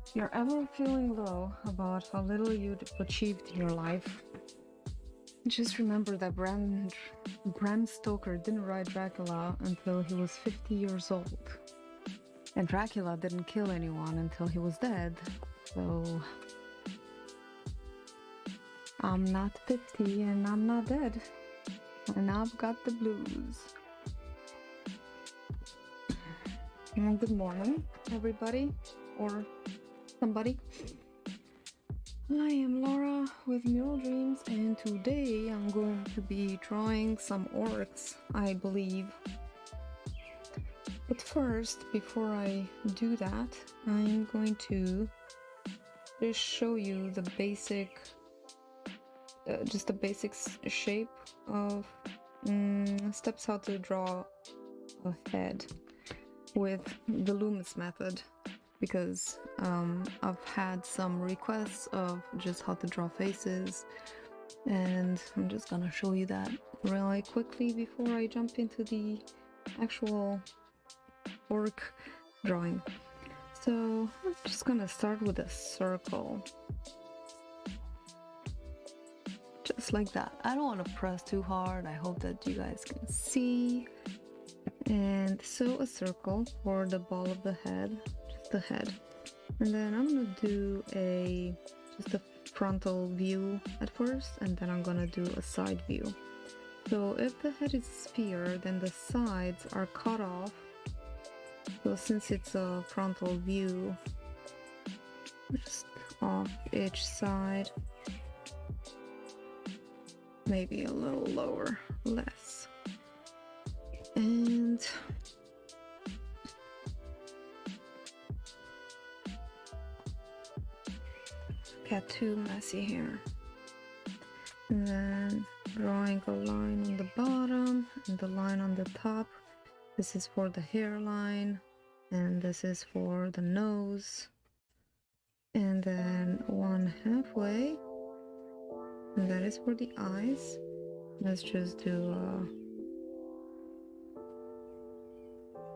If you're ever feeling low about how little you'd achieved in your life, just remember that Bram Stoker didn't write Dracula until he was 50 years old. And Dracula didn't kill anyone until he was dead. So I'm not 50 and I'm not dead. And I've got the blues. And good morning, everybody, or somebody. I am Laura with Mural Dreams, and today I'm going to be drawing some orcs, I believe. But first, before I do that, I'm going to just show you the basic, just the basic shape of steps how to draw a head with the Loomis method, because I've had some requests of just how to draw faces, and I'm just gonna show you that really quickly before I jump into the actual orc drawing. So I'm just gonna start with a circle, just like that. I don't want to press too hard. I hope that you guys can see. And sew a circle for the ball of the head, just the head. And then I'm gonna do just a frontal view at first, and then I'm gonna do a side view. So if the head is a sphere, then the sides are cut off. So since it's a frontal view, just off each side, maybe a little lower, less. And got too messy here. And then drawing a line on the bottom and the line on the top. This is for the hairline, and this is for the nose. And then one halfway, and that is for the eyes. Let's just do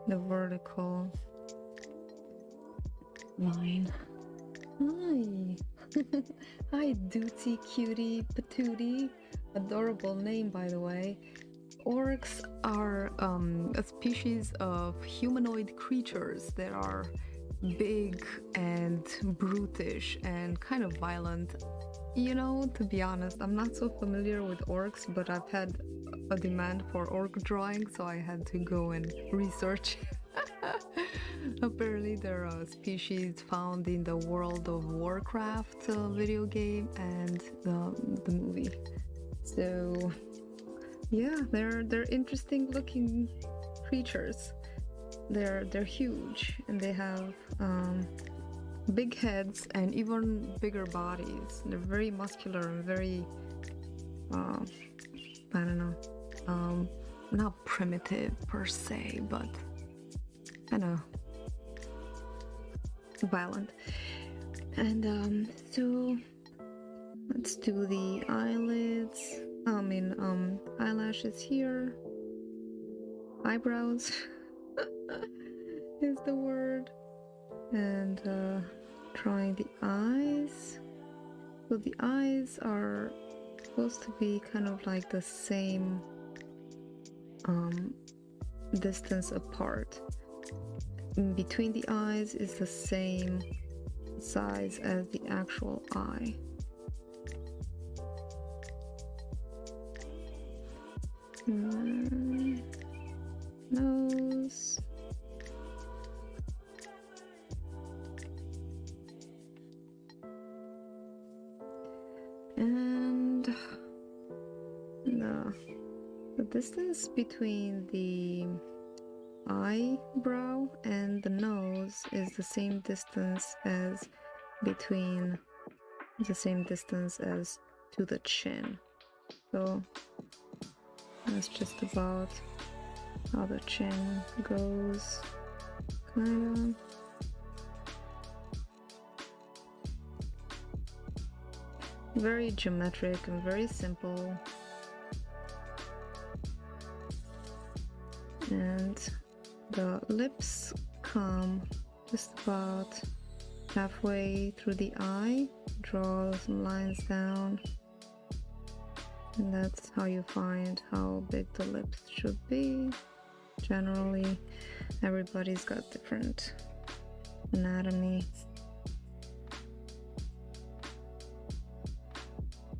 the vertical line. Hi! Hi, Dooty Cutie Patootie. Adorable name, by the way. Orcs are a species of humanoid creatures that are big and brutish and kind of violent. You know, to be honest, I'm not so familiar with orcs, but I've had a demand for orc drawing, so I had to go and research. Apparently they're a species found in the World of Warcraft video game and the movie. So yeah, they're interesting looking creatures. They're huge, and they have big heads and even bigger bodies. They're very muscular and very I don't know, not primitive per se, but I know, violent. And so let's do the eyelids. Eyelashes here. Eyebrows is the word. And drawing the eyes. So the eyes are supposed to be kind of like the same distance apart. In between the eyes is the same size as the actual eye. Nose. And the distance between the eyebrow and the nose is the same distance as to the chin. So that's just about how the chin goes, kind of. Very geometric and very simple. And the lips come just about halfway through the eye. Draw some lines down. And that's how you find how big the lips should be. Generally, everybody's got different anatomy.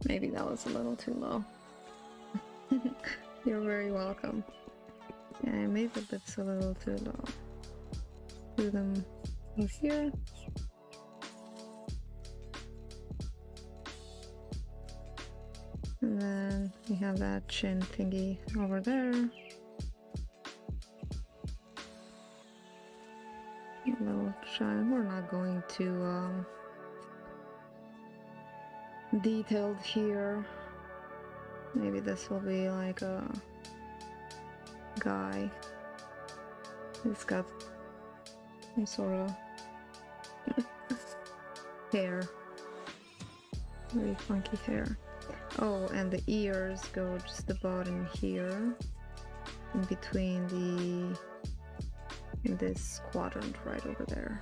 Maybe that was a little too low. You're very welcome. Yeah, I made the lips a little too low. Do them over here. And then we have that chin thingy over there. A little shine. We're not going to detailed here. Maybe this will be like a guy. He's got some sort of hair. Very funky hair. Oh, and the ears go just about in here, in between in this quadrant right over there.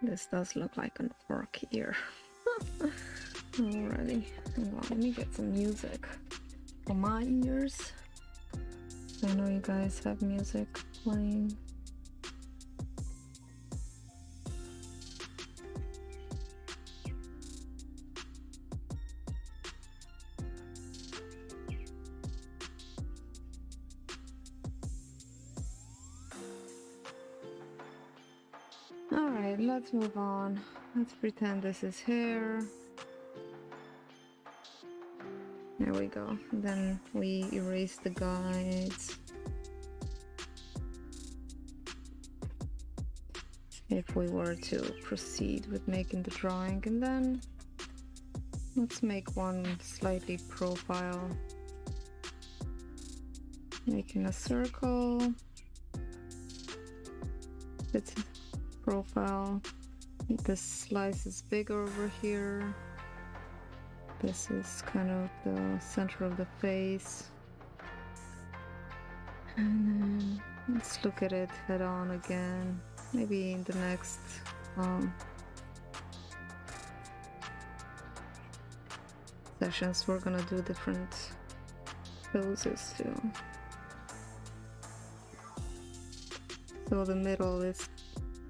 This does look like an orc ear. Alrighty, hang on, let me get some music for my ears. I know you guys have music playing. Alright, let's move on. Let's pretend this is hair. There we go. Then we erase the guides. If we were to proceed with making the drawing, and then let's make one slightly profile. Making a circle. It's profile. This slice is bigger over here. This is kind of the center of the face. And then let's look at it head on again. Maybe in the next sessions we're gonna do different poses too. So the middle is,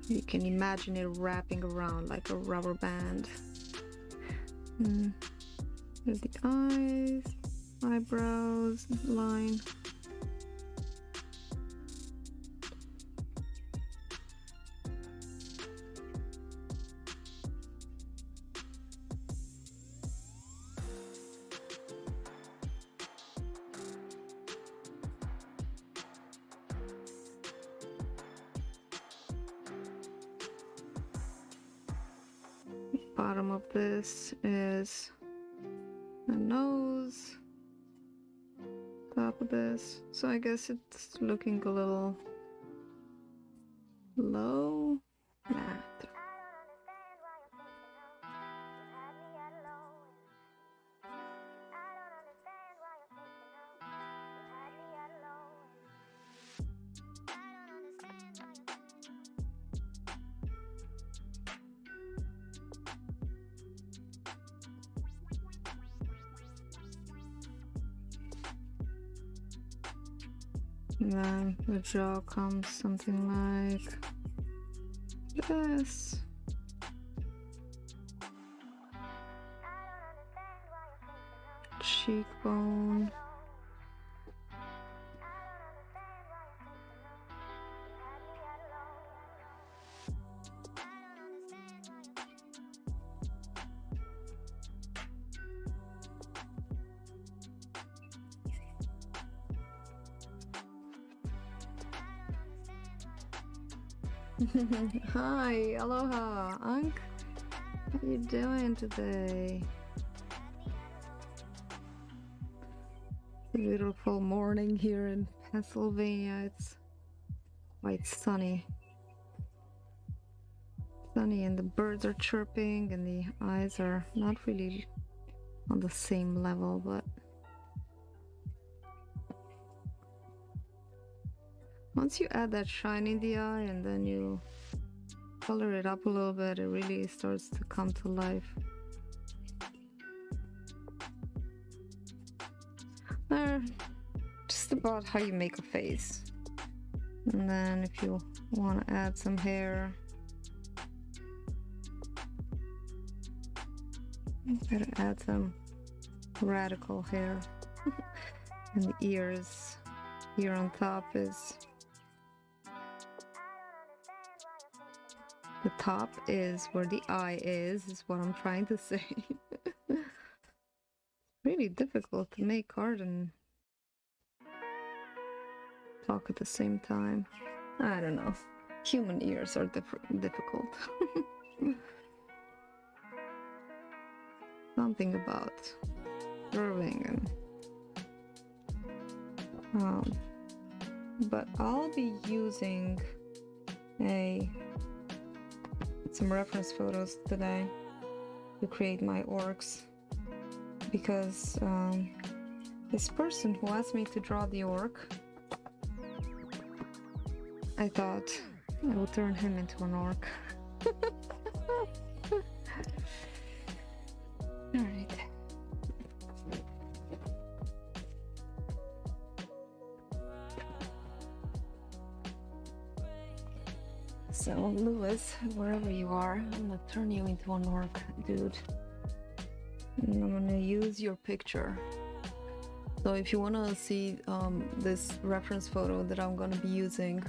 you can imagine it wrapping around like a rubber band. There's the eyes, eyebrows, line. Bottom of this is the nose, top of this, so I guess it's looking a little low. Nah. And then the jaw comes something like this. Cheekbone. Hi, aloha, Ankh. How you doing today? Beautiful morning here in Pennsylvania, it's quite sunny. Sunny, and the birds are chirping, and the eyes are not really on the same level, but once you add that shine in the eye and then you color it up a little bit, it really starts to come to life. Just about how you make a face. And then if you want to add some hair, you gotta add some radical hair. And the ears here on top is the top is where the eye is what I'm trying to say. It's really difficult to make art and talk at the same time. I don't know. Human ears are difficult. Something about curving and but I'll be using some reference photos today to create my orcs, because this person who asked me to draw the orc, I thought I would turn him into an orc. Alright. So, Lewis, wherever you are, I'm gonna turn you into an orc, dude. And I'm gonna use your picture. So if you wanna see this reference photo that I'm gonna be using,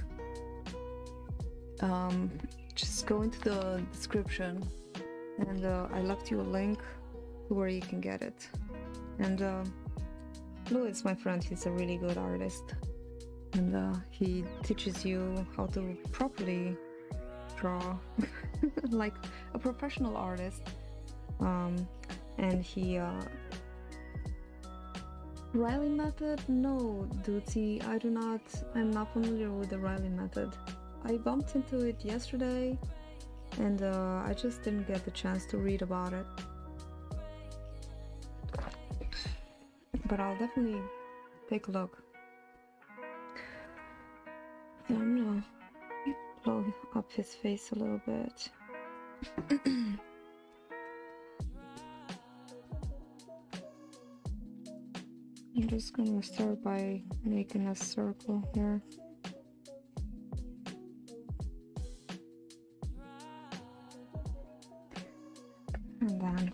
just go into the description, and I left you a link to where you can get it. And Louis, my friend, he's a really good artist, and he teaches you how to properly draw like a professional artist. And he Riley method? No, Duty, I'm not familiar with the Riley method. I bumped into it yesterday, and I just didn't get the chance to read about it. But I'll definitely take a look. So I'm gonna blow up his face a little bit. I'm just gonna start by making a circle here. And then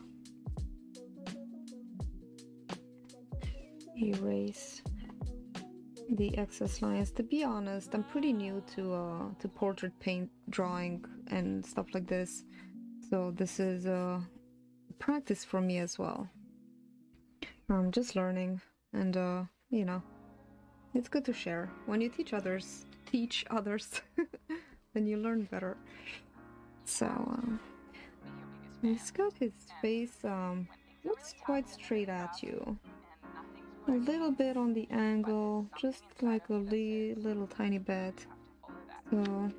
erase the excess lines. To be honest, I'm pretty new to portrait paint drawing and stuff like this, so this is practice for me as well. I'm just learning, and you know, it's good to share. When you teach others, then you learn better. So he's got his face looks quite straight at you. A little bit on the angle, just like a little tiny bit. So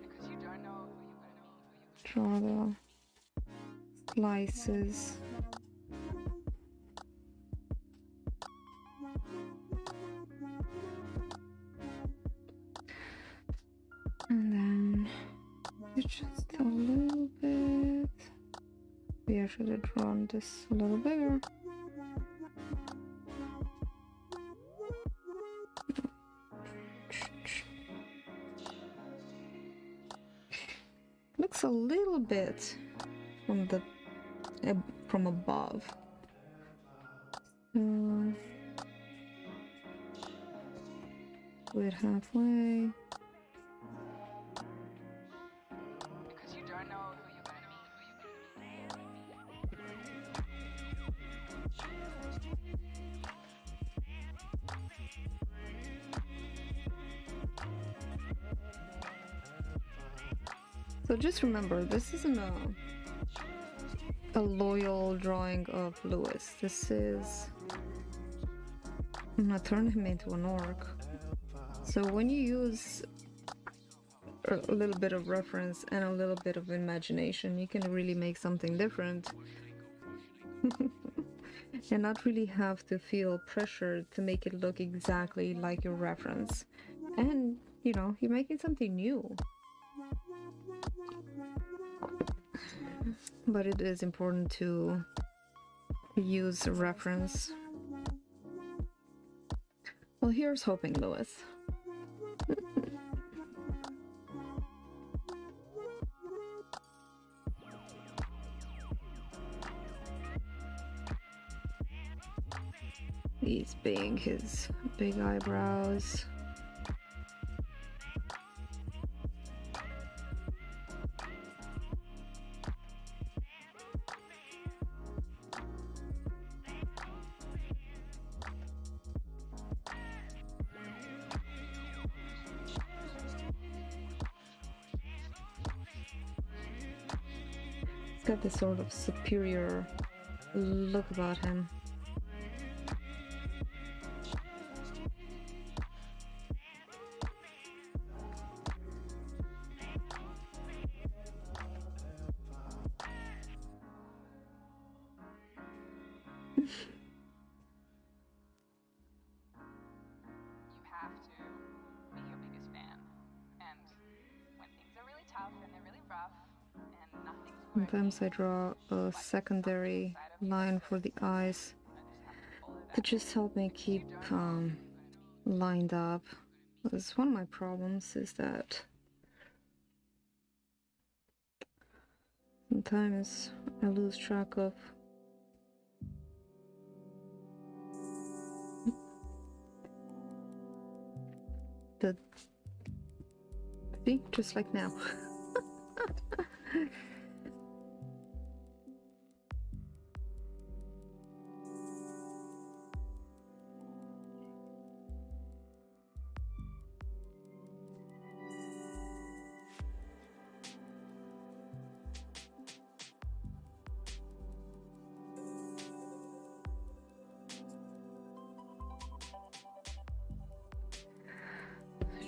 draw the slices. And then just a little bit. Maybe I should have drawn this a little bigger. Looks a little bit from above. Do it halfway. Because you don't know who you're gonna meet. So just remember, this isn't a loyal drawing of Lewis. This is... I'm gonna turn him into an orc. So when you use a little bit of reference and a little bit of imagination, you can really make something different. And not really have to feel pressured to make it look exactly like your reference. And, you know, you're making something new. But it is important to use a reference. Well, here's hoping, Lewis. He's being his big eyebrows. He's got this sort of superior look about him. Sometimes I draw a secondary line for the eyes to just help me keep lined up. Because one of my problems is that sometimes I lose track of the... See? Just like now.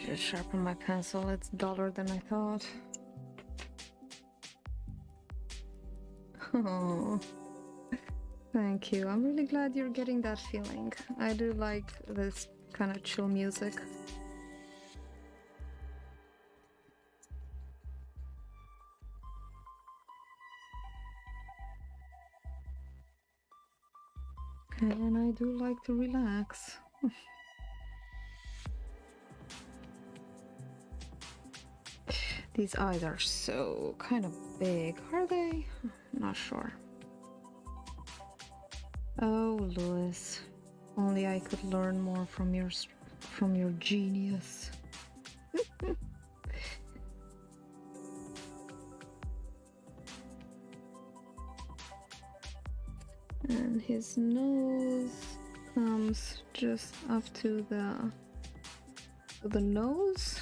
Just sharpen my pencil, it's duller than I thought. Oh, thank you. I'm really glad you're getting that feeling. I do like this kind of chill music. And I do like to relax. These eyes are so kind of big, are they? Not sure. Oh, Lewis, only I could learn more from your genius. And his nose comes just up to the nose.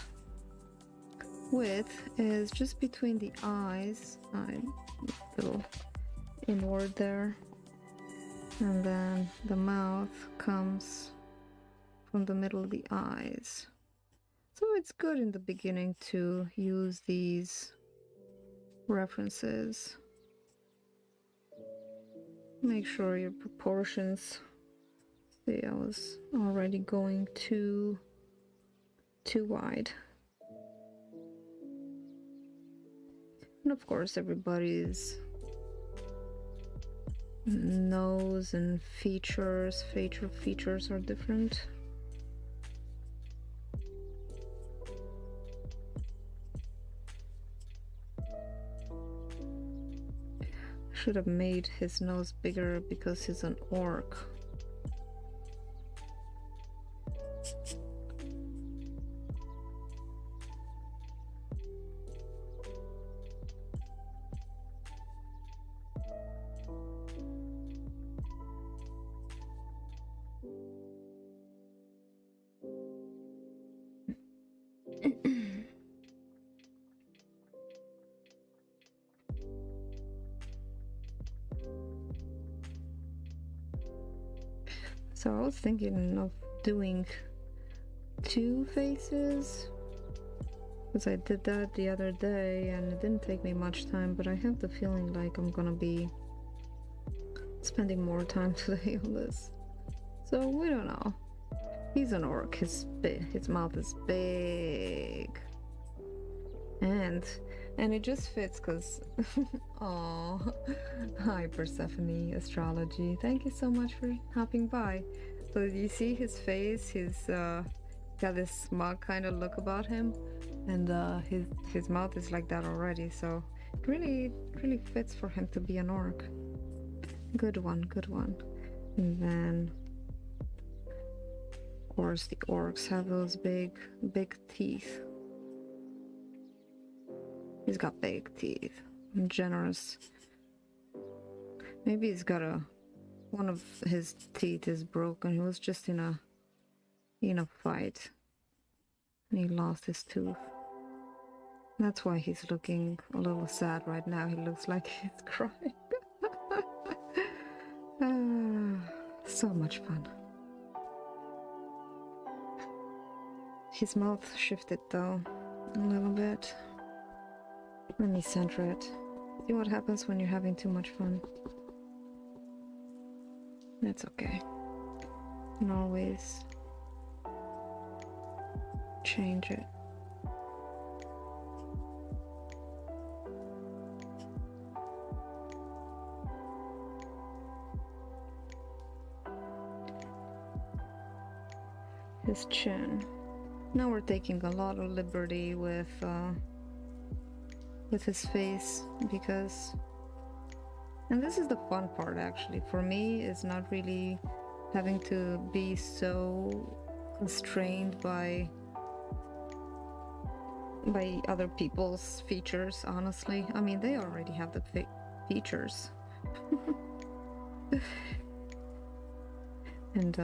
Width is just between the eyes, a little inward there, and then the mouth comes from the middle of the eyes. So it's good in the beginning to use these references. Make sure your proportions. See, I was already going too wide. And of course, everybody's nose and facial features are different. I should have made his nose bigger because he's an orc. So I was thinking of doing two faces, because I did that the other day and it didn't take me much time, but I have the feeling like I'm gonna be spending more time today on this. So we don't know. He's an orc. His mouth is big, and it just fits because. Oh, hi Persephone Astrology. Thank you so much for hopping by. So you see his face. He's got this smug kind of look about him, and his mouth is like that already. So it really fits for him to be an orc. Good one, good one. And then, of course, the orcs have those big teeth. He's got big teeth. And generous. Maybe he's got one of his teeth is broken. He was just in a fight. And he lost his tooth. That's why he's looking a little sad right now. He looks like he's crying. So much fun. His mouth shifted though, a little bit. Let me center it. See what happens when you're having too much fun. That's okay. You can always change it. His chin. Now we're taking a lot of liberty with his face, because, and this is the fun part actually for me, is not really having to be so constrained by other people's features. Honestly, I mean, they already have the features. And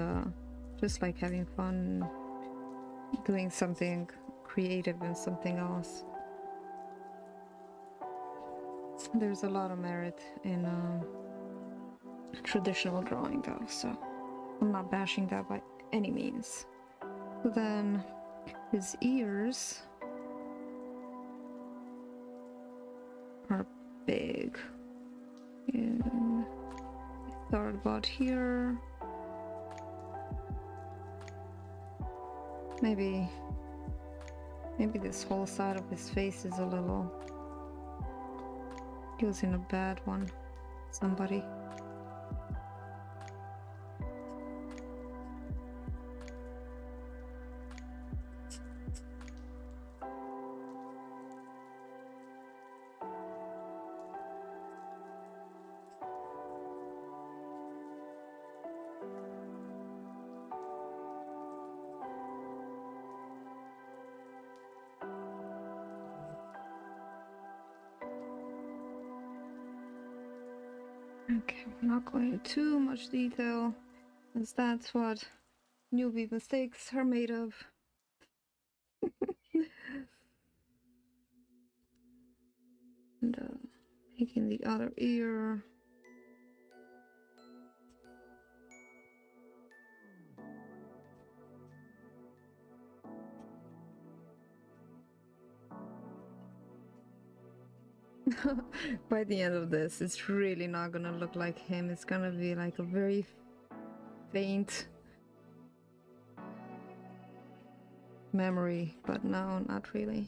just like having fun doing something creative and something else. There's a lot of merit in traditional drawing though, so I'm not bashing that by any means. Then his ears are big. And start about here. Maybe this whole side of his face is a little. He was in a bad one. Somebody. Okay, we're not going into too much detail, as that's what newbie mistakes are made of. And taking the other ear. By the end of this, it's really not gonna look like him. It's gonna be like a very faint memory, but no, not really.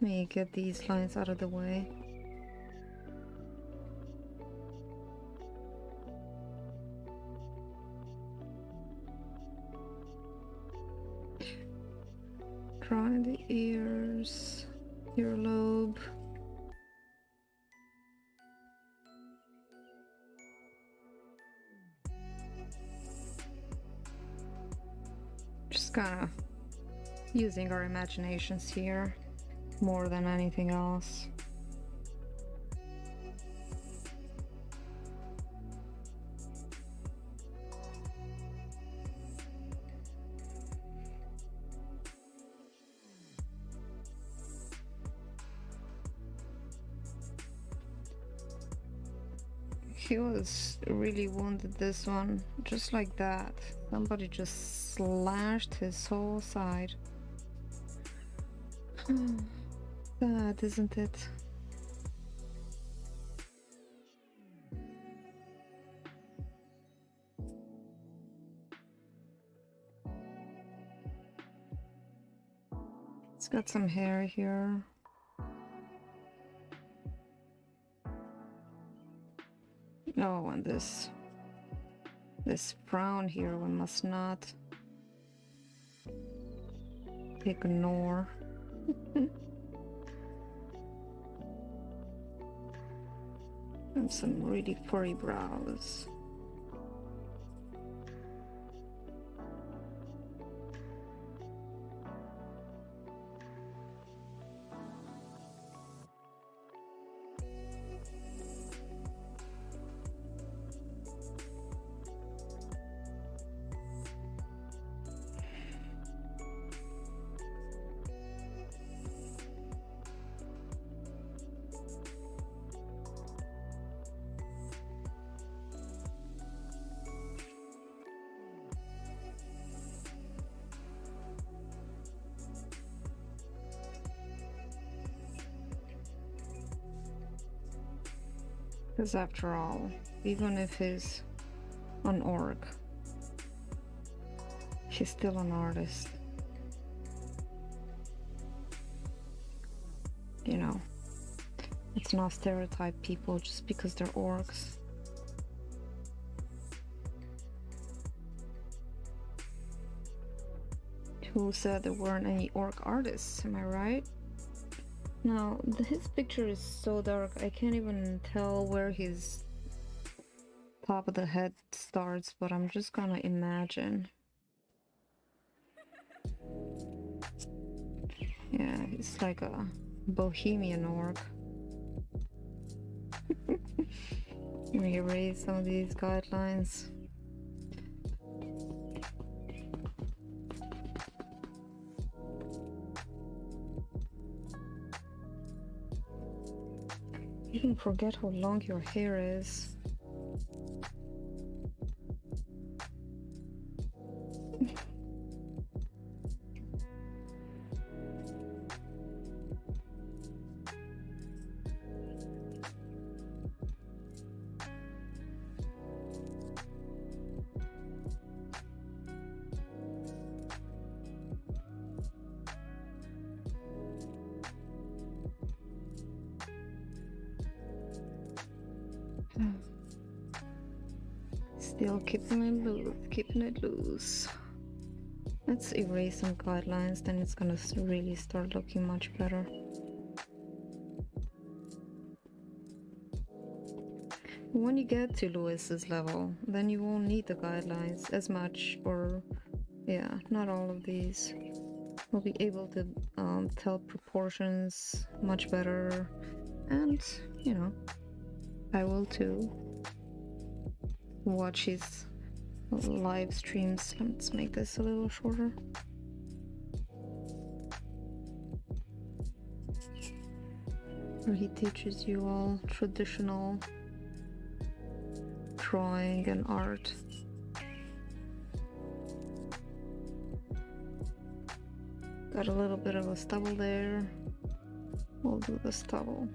Let me get these lines out of the way. Drawing the ears, earlobe. Just kind of using our imaginations here more than anything else. He was really wounded, this one. Just like that. Somebody just slashed his whole side. Sad, isn't it? It's got some hair here. Oh, and this frown here we must not ignore. And some really furry brows. Because after all, even if he's an orc, he's still an artist. You know, let's not stereotype people just because they're orcs. Who said there weren't any orc artists, am I right? Now, his picture is so dark, I can't even tell where his top of the head starts, but I'm just gonna imagine. Yeah, he's like a bohemian orc. Let me erase some of these guidelines. You even forget how long your hair is. Still keeping it loose. Let's erase some guidelines, then it's gonna really start looking much better. When you get to Lewis's level, then you won't need the guidelines as much, or yeah, not all of these. We'll be able to tell proportions much better, and you know, I will too. Watch his live streams. Let's make this a little shorter. Where he teaches you all traditional drawing and art. Got a little bit of a stubble there. We'll do the stubble.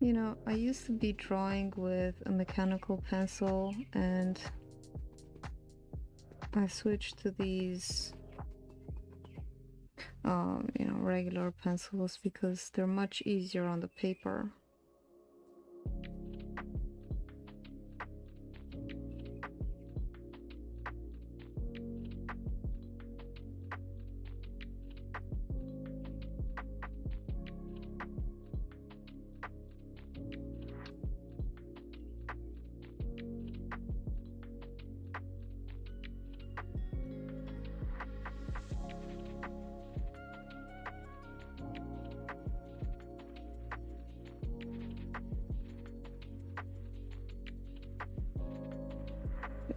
You know, I used to be drawing with a mechanical pencil, and I switched to these you know, regular pencils because they're much easier on the paper.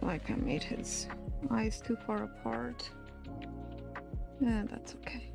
like I made his eyes too far apart. Yeah, that's okay.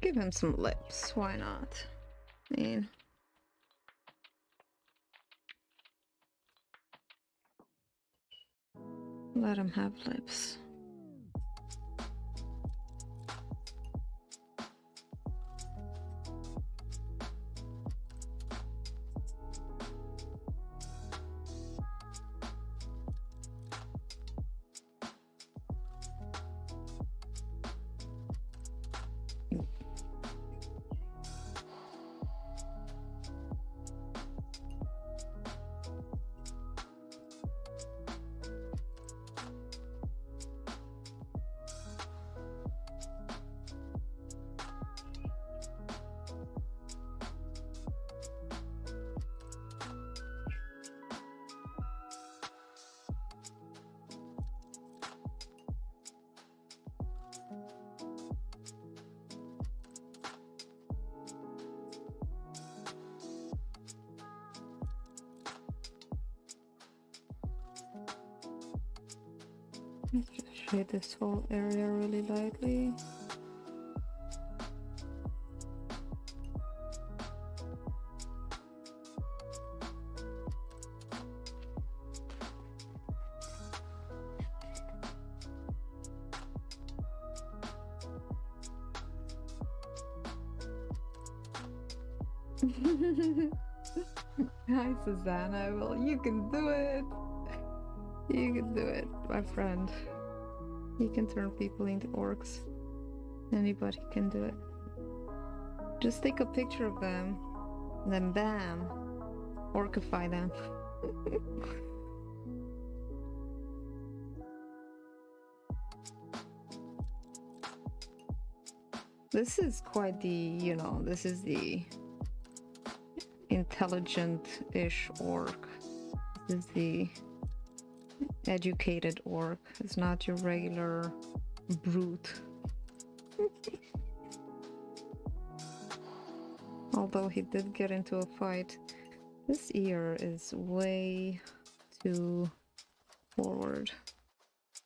Give him some lips, why not? I mean, let him have lips. Let's just shade this whole area really lightly. Hi, Susanna. Well, you can do it. You can do it, my friend. You can turn people into orcs. Anybody can do it. Just take a picture of them, and then bam, orcify them. This is quite the, you know, this is the intelligent-ish orc. This is the educated orc. It's not your regular brute. Although he did get into a fight. This ear is way too forward.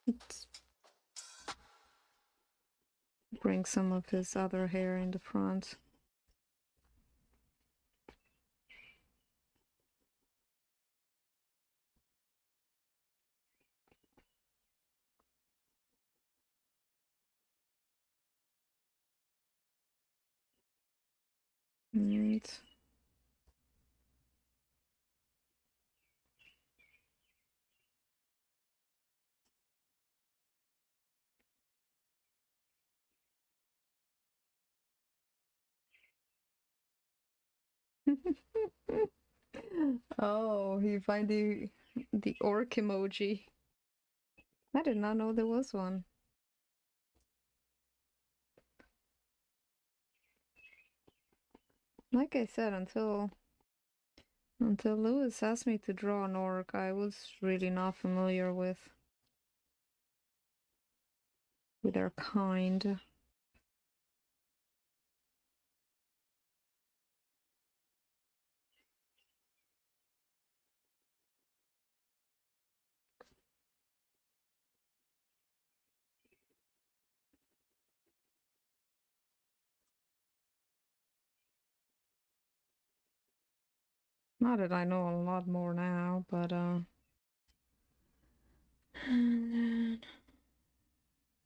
Let's bring some of his other hair in the front. And oh, you find the orc emoji. I did not know there was one. Like I said, until Lewis asked me to draw an orc, I was really not familiar with their kind. Not that I know a lot more now, but and then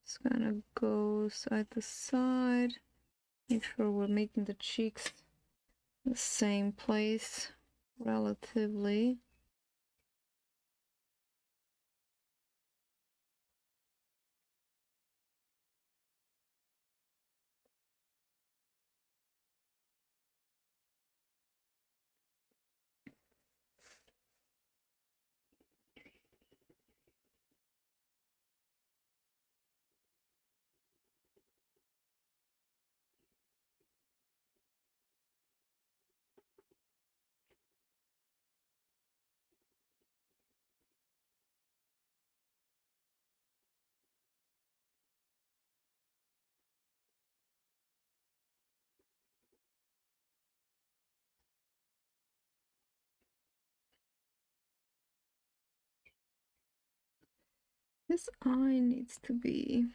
just gonna go side to side. Make sure we're making the cheeks the same place relatively. This eye needs to be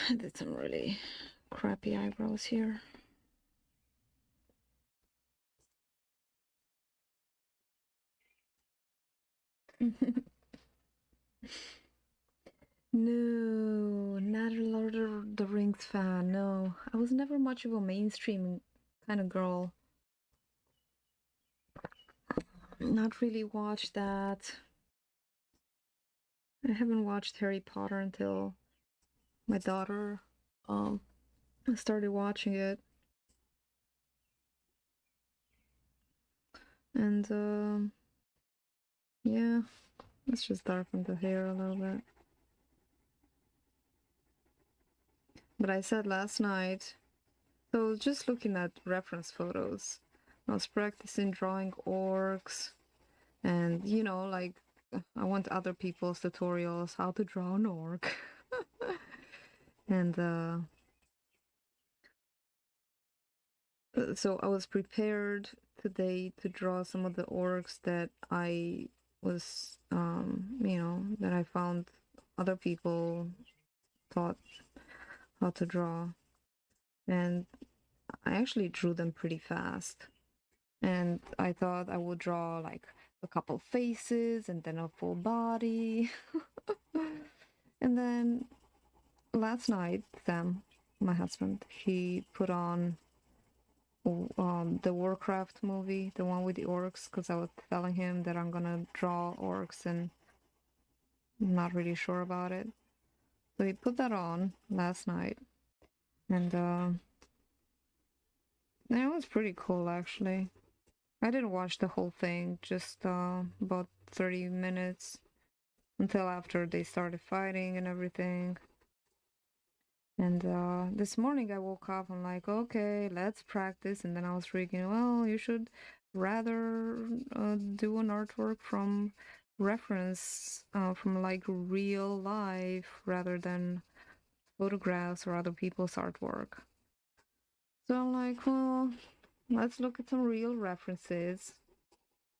I did some really crappy eyebrows here. No, not a Lord of the Rings fan. No, I was never much of a mainstream kind of girl. Not really watched that. I haven't watched Harry Potter until my daughter um started watching it, and yeah, let's just darken the hair a little bit. But I said last night, so just looking at reference photos, I was practicing drawing orcs, and you know, like I want other people's tutorials how to draw an orc, and so I was prepared today to draw some of the orcs that I was, that I found other people taught how to draw, and I actually drew them pretty fast. And I thought I would draw like a couple faces and then a full body. And then last night, Sam, my husband, he put on the Warcraft movie, the one with the orcs, because I was telling him that I'm gonna draw orcs and I'm not really sure about it. So he put that on last night, and it was pretty cool actually. I didn't watch the whole thing, just about 30 minutes until after they started fighting and everything. And this morning I woke up, I'm like, okay, let's practice. And then I was thinking, well, you should rather do an artwork from reference, from like real life rather than photographs or other people's artwork. So I'm like, well, let's look at some real references.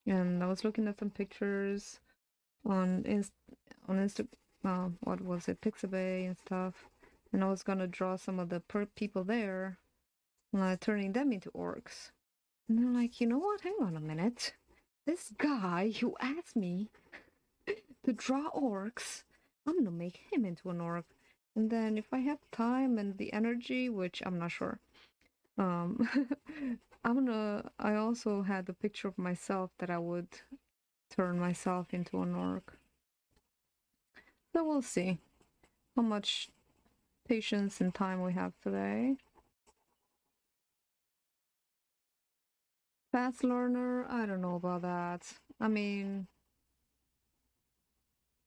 And I was looking at some pictures on on Insta what was it, Pixabay and stuff. And I was gonna draw some of the people there, turning them into orcs. And they're like, you know what? Hang on a minute. This guy who asked me to draw orcs, I'm gonna make him into an orc. And then if I have time and the energy, which I'm not sure, I also had a picture of myself that I would turn myself into an orc. So we'll see how much patience and time we have today. Fast learner, I don't know about that. I mean,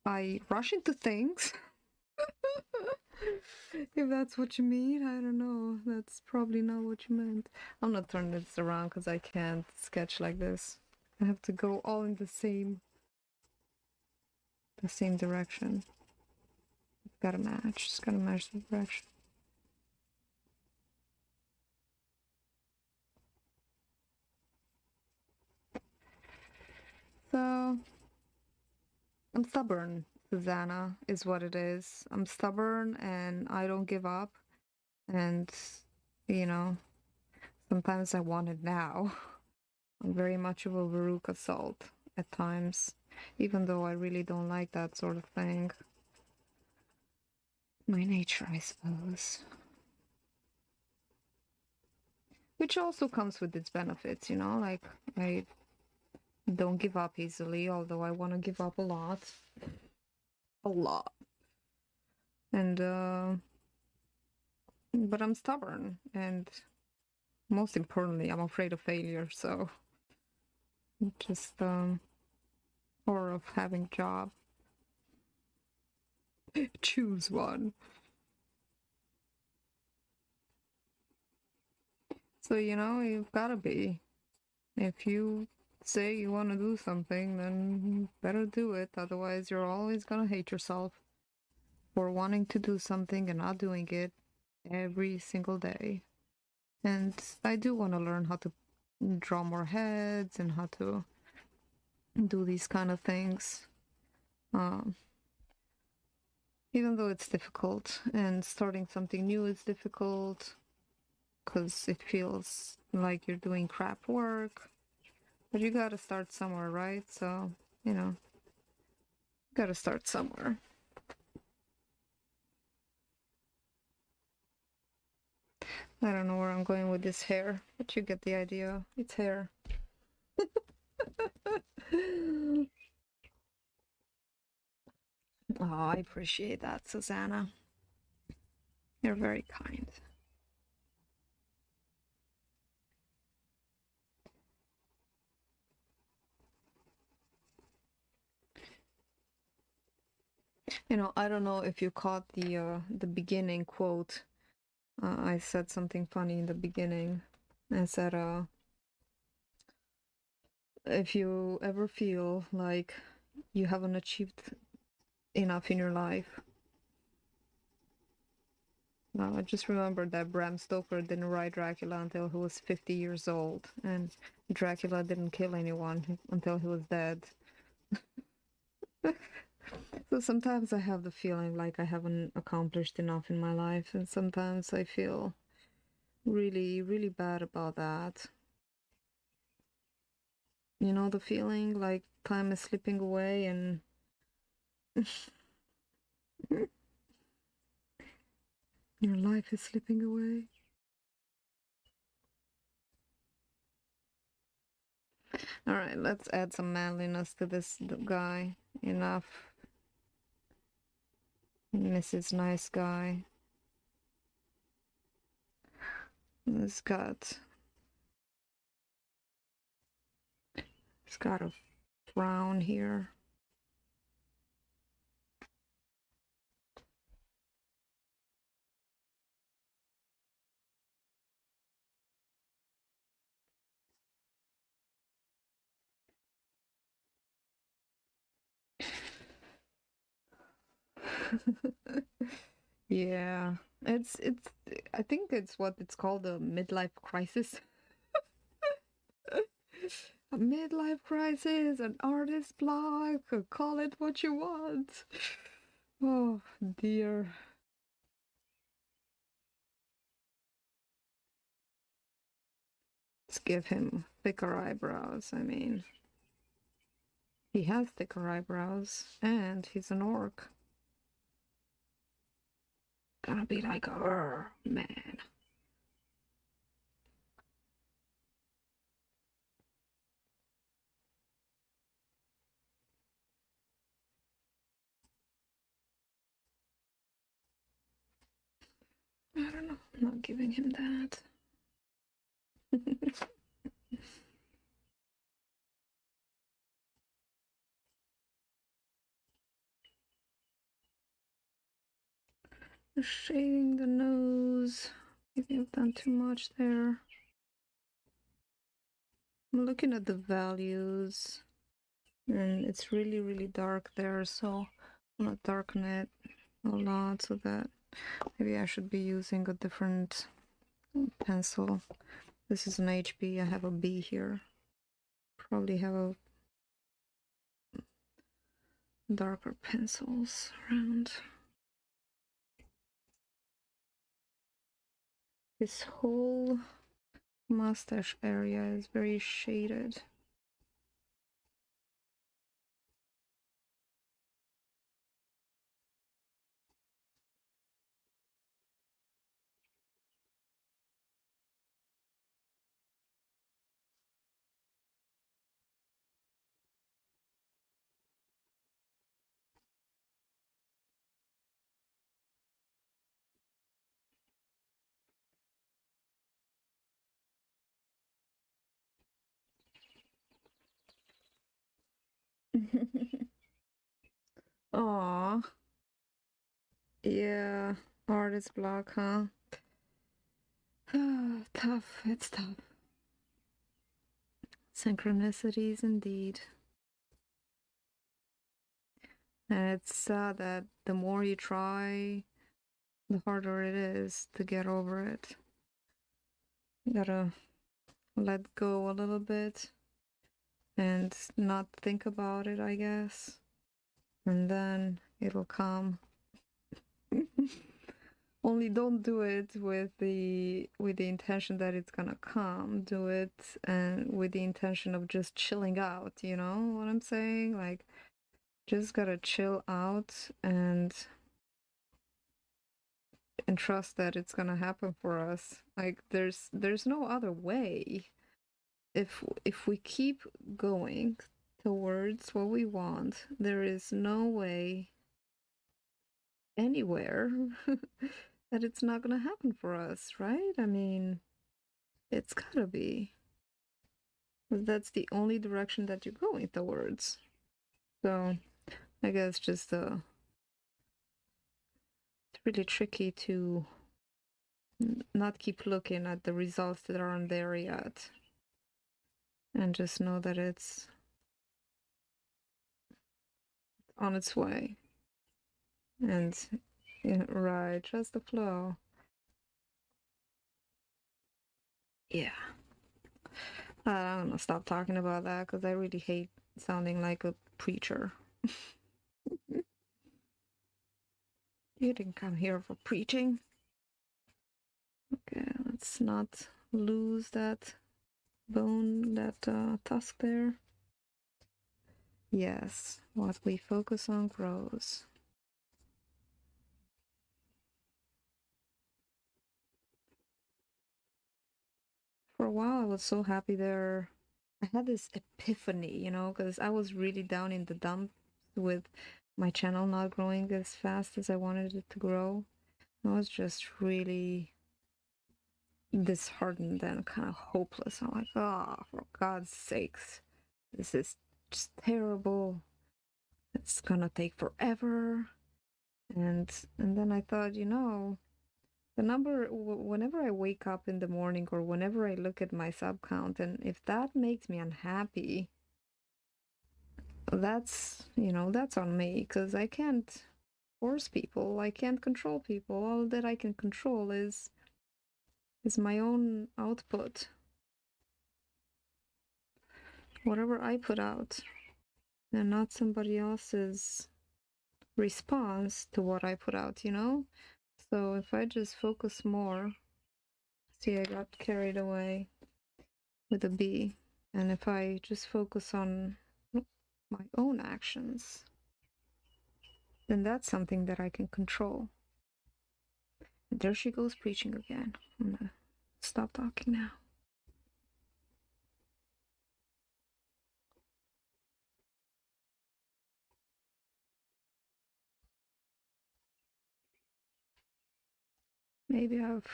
I rush into things. If that's what you mean, I don't know. That's probably not what you meant. I'm not turning this around because I can't sketch like this. I have to go all in the same direction. It's gotta match. It's gotta match the direction. So I'm stubborn, Susanna, is what it is. I'm stubborn and I don't give up. And, you know, sometimes I want it now. I'm very much of a Veruca salt at times, even though I really don't like that sort of thing. My nature, I suppose. Which also comes with its benefits, you know, like I don't give up easily, although I want to give up a lot. A lot. And, but I'm stubborn, and most importantly, I'm afraid of failure, so just, or of having a job. Choose one. So, you know, you've gotta be. If you say you want to do something, then you better do it. Otherwise, you're always gonna hate yourself for wanting to do something and not doing it every single day. And I do want to learn how to draw more heads and how to do these kind of things. Even though it's difficult, and starting something new is difficult because it feels like you're doing crap work. But you gotta start somewhere, right? So, you know, gotta start somewhere. I don't know where I'm going with this hair, but you get the idea. It's hair. Oh, I appreciate that, Susanna. You're very kind. You know, I don't know if you caught the beginning quote. I said something funny in the beginning. I said, if you ever feel like you haven't achieved enough in your life, I just remembered that Bram Stoker didn't write Dracula until he was 50 years old, and Dracula didn't kill anyone until he was dead. So sometimes I have the feeling like I haven't accomplished enough in my life, and sometimes I feel really, really bad about that. You know, the feeling like time is slipping away and your life is slipping away. All right, let's add some manliness to this guy. Enough. Mrs. Nice Guy. It's got a frown here. Yeah, it's I think it's what it's called, a midlife crisis. A midlife crisis, an artist block, call it what you want. Oh dear. Let's give him thicker eyebrows. I mean, he has thicker eyebrows, and he's an orc. Gonna be like, man. I don't know. I'm not giving him that. Shading the nose. Maybe I've done too much there. I'm looking at the values, and it's really, really dark there, so I'm gonna darken it a lot so that maybe I should be using a different pencil. This is an HB, I have a B here. Probably have a darker pencils around. This whole mustache area is very shaded. Aw. Yeah, artist block, huh? Tough, it's tough. Synchronicities indeed. And it's sad that the more you try, the harder it is to get over it. You gotta let go a little bit and not think about it, I guess. And then it'll come. Only don't do it with the intention that it's gonna come. Do it and with the intention of just chilling out, you know what I'm saying? Like, just gotta chill out and trust that it's gonna happen for us. Like, there's no other way. If we keep going towards what we want, there is no way anywhere that it's not gonna happen for us, right? I mean, it's gotta be. That's the only direction that you're going towards. So I guess just it's really tricky to not keep looking at the results that aren't there yet, and just know that it's on its way. And yeah, right, trust the flow. Yeah. I'm gonna stop talking about that because I really hate sounding like a preacher. You didn't come here for preaching. Okay, let's not lose that bone, that tusk there. Yes, what we focus on grows. For a while, I was so happy there. I had this epiphany, you know, because I was really down in the dumps with my channel not growing as fast as I wanted it to grow. I was just really disheartened and kind of hopeless. I'm like, oh, for God's sakes, this is just terrible. It's gonna take forever. And then I thought, you know, the number, whenever I wake up in the morning or whenever I look at my sub count, and if that makes me unhappy, that's, you know, that's on me, because I can't force people. I can't control people. All that I can control is my own output. Whatever I put out, and not somebody else's response to what I put out, you know? So if I just focus more, see, I got carried away with a bee. And if I just focus on my own actions, then that's something that I can control. And there she goes preaching again. I'm gonna stop talking now. Maybe I've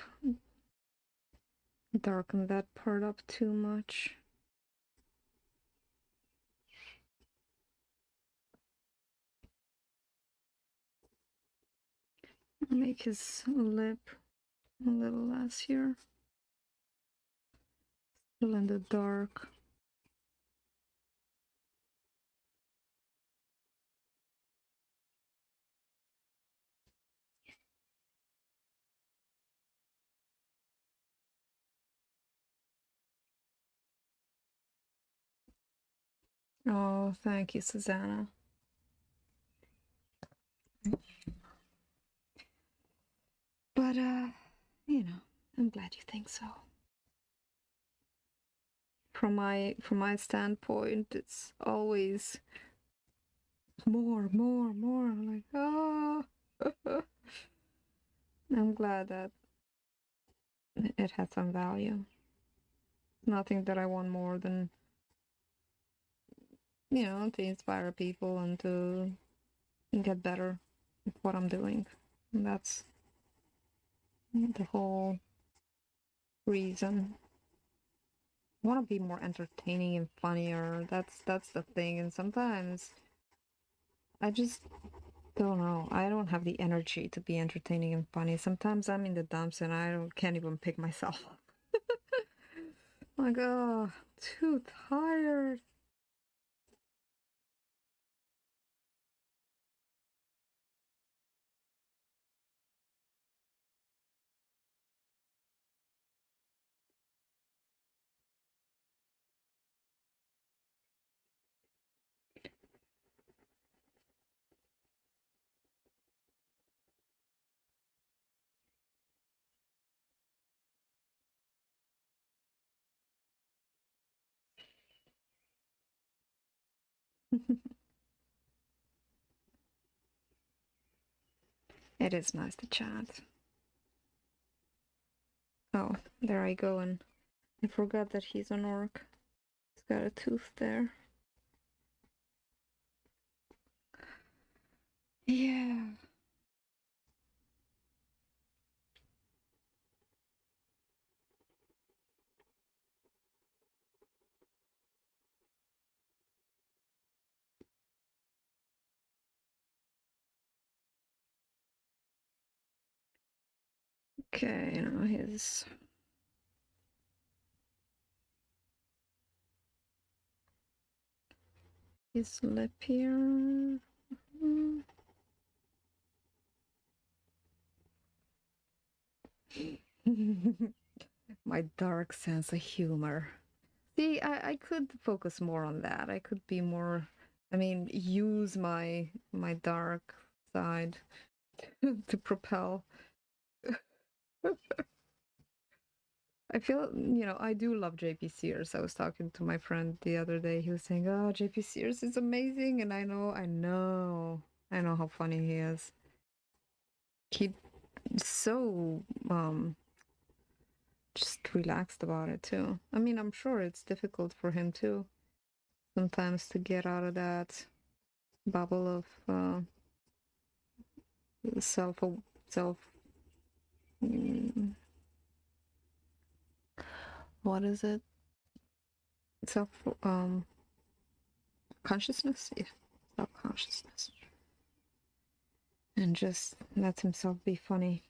darkened that part up too much. Make his lip a little less here. Still in the dark. Oh, thank you, Susanna. But, you know, I'm glad you think so. From my standpoint, it's always more. I'm like, oh. I'm glad that it has some value. Nothing that I want more than, you know, to inspire people and to get better at what I'm doing. And that's the whole reason. I want to be more entertaining and funnier. That's the thing. And sometimes I just don't know. I don't have the energy to be entertaining and funny. Sometimes I'm in the dumps and can't even pick myself up. Like, oh, too tired. It is nice to chat. Oh, there I go, and I forgot that he's an orc. He's got a tooth there. Yeah. Okay, now his lip here. My dark sense of humor. See, I could focus more on that. I could be more, I mean, use my dark side to propel. I feel, you know, I do love JP Sears. I was talking to my friend the other day. He was saying, "Oh, JP Sears is amazing," and I know how funny he is. He's so just relaxed about it too. I mean, I'm sure it's difficult for him too sometimes to get out of that bubble of self self mm, what is it, self consciousness, yeah, self consciousness, and just lets himself be funny.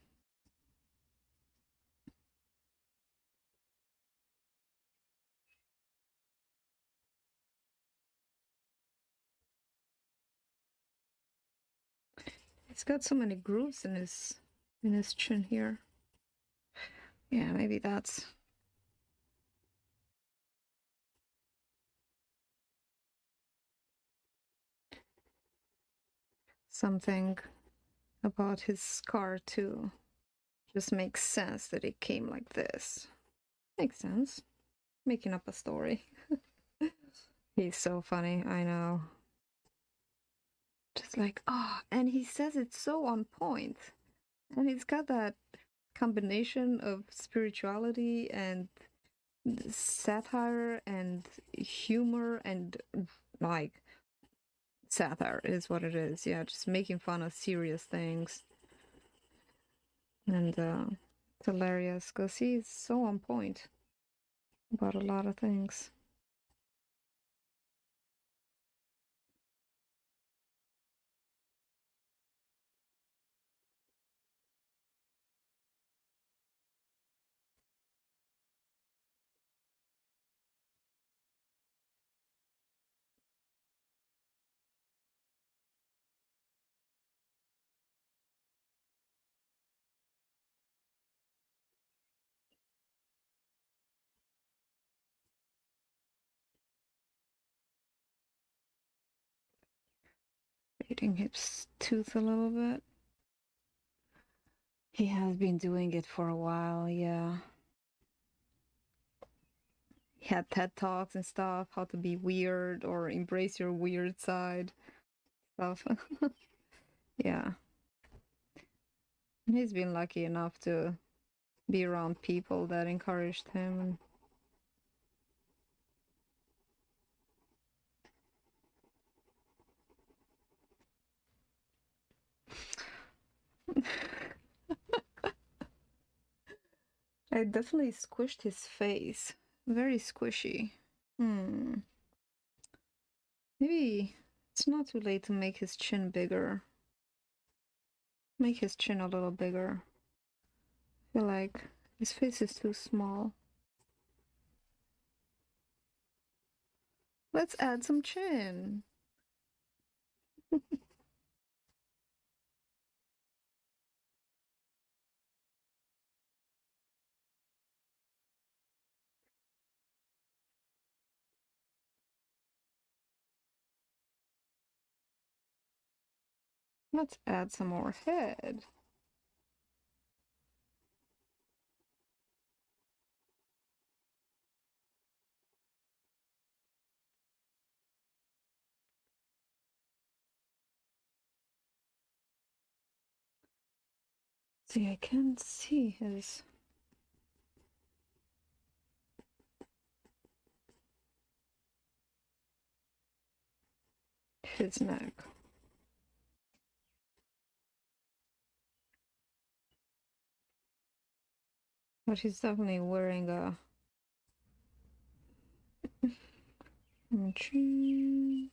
He's got so many grooves in his chin here. Yeah, maybe that's something about his scar too. Just makes sense that it came like this. Makes sense. Making up a story. He's so funny, I know. Just like, oh, and he says it's so on point. And he's got that combination of spirituality and satire and humor and like satire is what it is. Yeah, just making fun of serious things. And it's hilarious because he's so on point about a lot of things. Biting his tooth a little bit. He has been doing it for a while, yeah. He had TED Talks and stuff, how to be weird or embrace your weird side stuff. Yeah. He's been lucky enough to be around people that encouraged him. I definitely squished his face. Very squishy. Maybe it's not too late to make his chin bigger. Make his chin a little bigger. I feel like his face is too small. Let's add some chin. Let's add some more head. See, I can't see his neck. But he's definitely wearing a chin.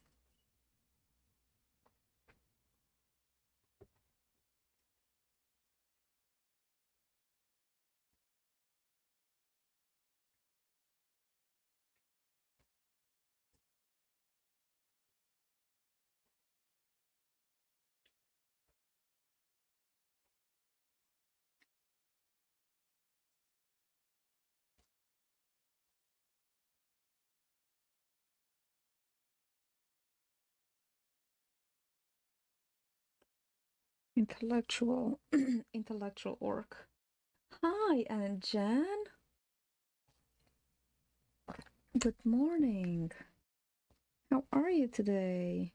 Intellectual. Intellectual orc. Hi, Aunt Jan. Good morning. How are you today?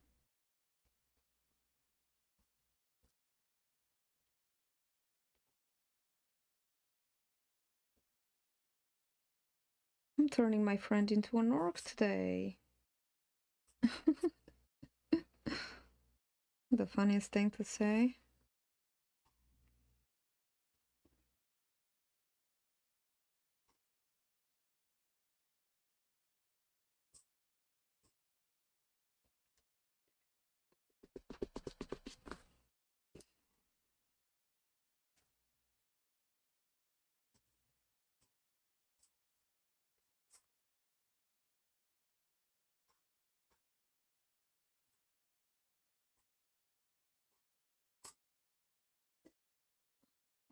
I'm turning my friend into an orc today. The funniest thing to say.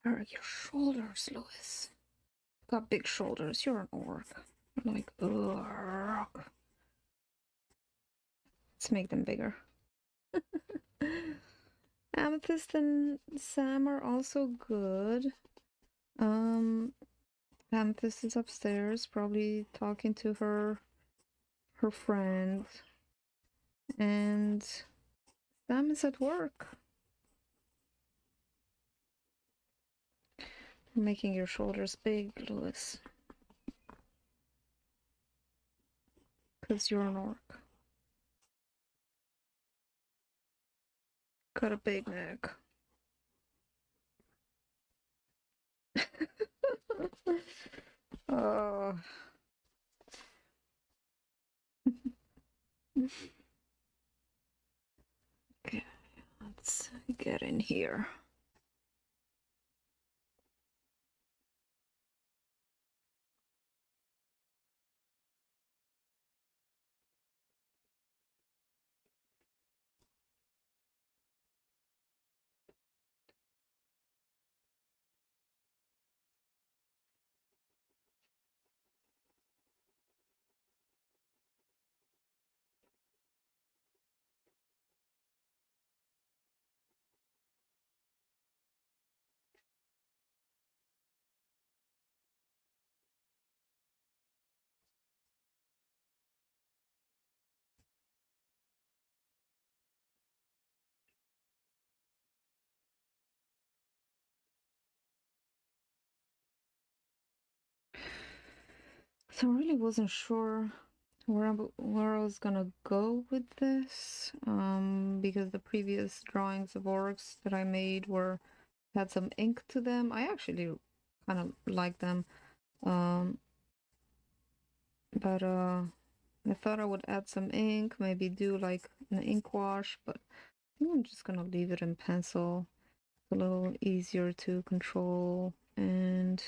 Where are your shoulders, Louis? You've got big shoulders. You're an orc. You're like, ugh. Let's make them bigger. Amethyst and Sam are also good. Um, Amethyst is upstairs, probably talking to her friend, and Sam is at work. Making your shoulders big, Lewis. Because you're an orc. Got a big neck. Oh. Okay, let's get in here. So I really wasn't sure where I was gonna go with this, because the previous drawings of orcs that I made had some ink to them. I actually kind of like them, but I thought I would add some ink, maybe do like an ink wash, but I think I'm just gonna leave it in pencil. It's a little easier to control, and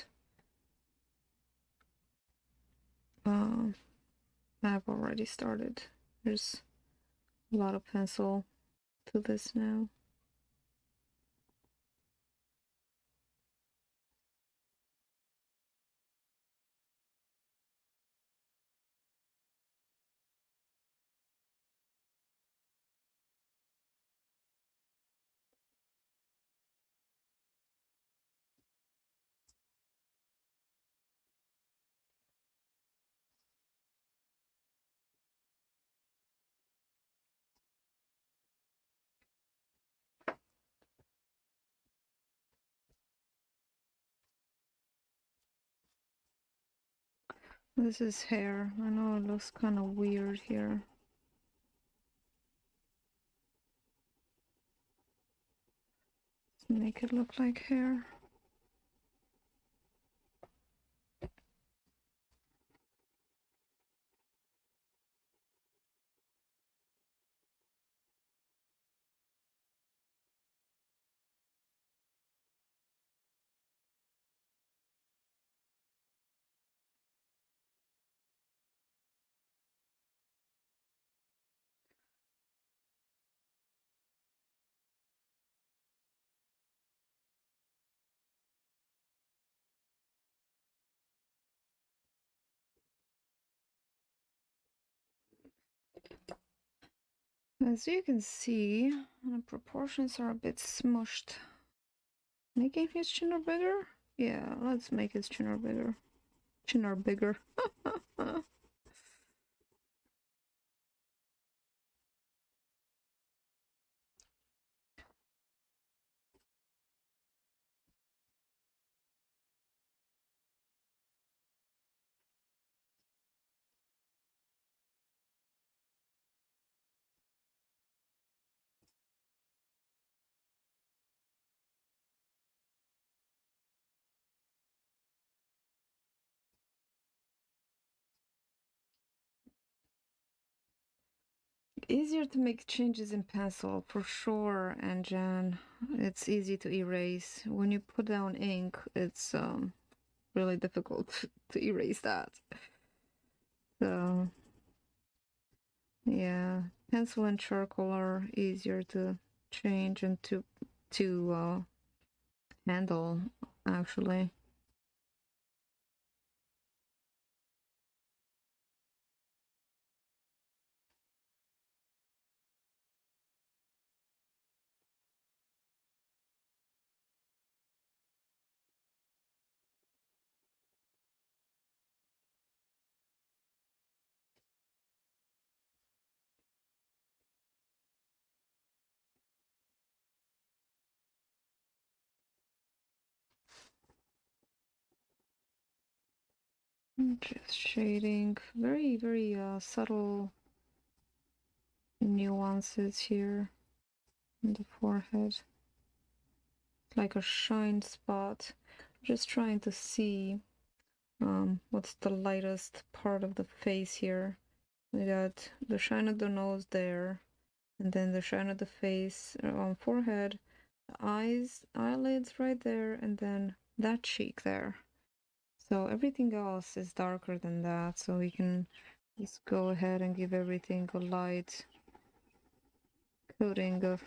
I've already started. There's a lot of pencil to this now. This is hair. I know it looks kind of weird here. Let's make it look like hair. As you can see, the proportions are a bit smushed. Making his chin bigger? Yeah, let's make his chin bigger. Chin bigger. Easier to make changes in pencil for sure, and Jan. It's easy to erase. When you put down ink, it's really difficult to erase that. So yeah, pencil and charcoal are easier to change and to handle actually. Just shading, very, very subtle nuances here in the forehead. Like a shine spot. Just trying to see what's the lightest part of the face here. We got the shine of the nose there, and then the shine of the face on forehead, the eyes, eyelids right there, and then that cheek there. So everything else is darker than that, so we can just go ahead and give everything a light coating of,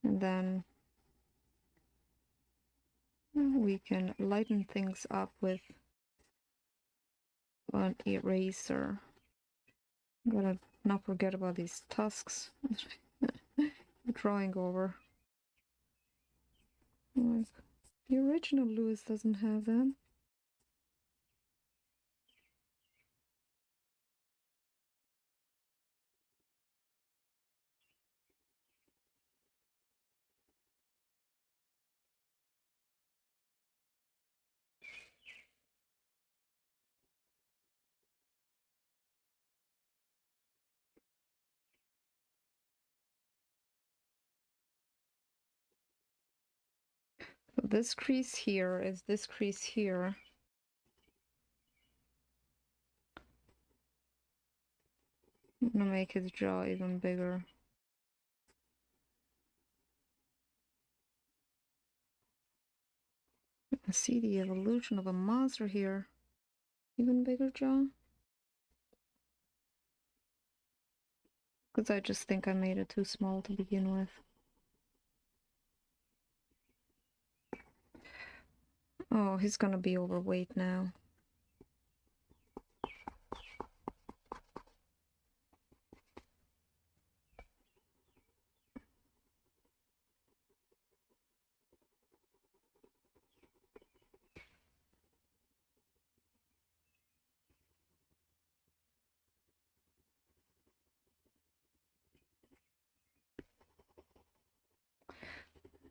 and then we can lighten things up with an eraser. I'm gonna not forget about these tusks. Drawing over. Like, the original Lewis doesn't have them. So this crease here is this crease here. I'm gonna make his jaw even bigger. I see the evolution of a monster here. Even bigger jaw. Because I just think I made it too small to begin with. Oh, he's gonna be overweight now.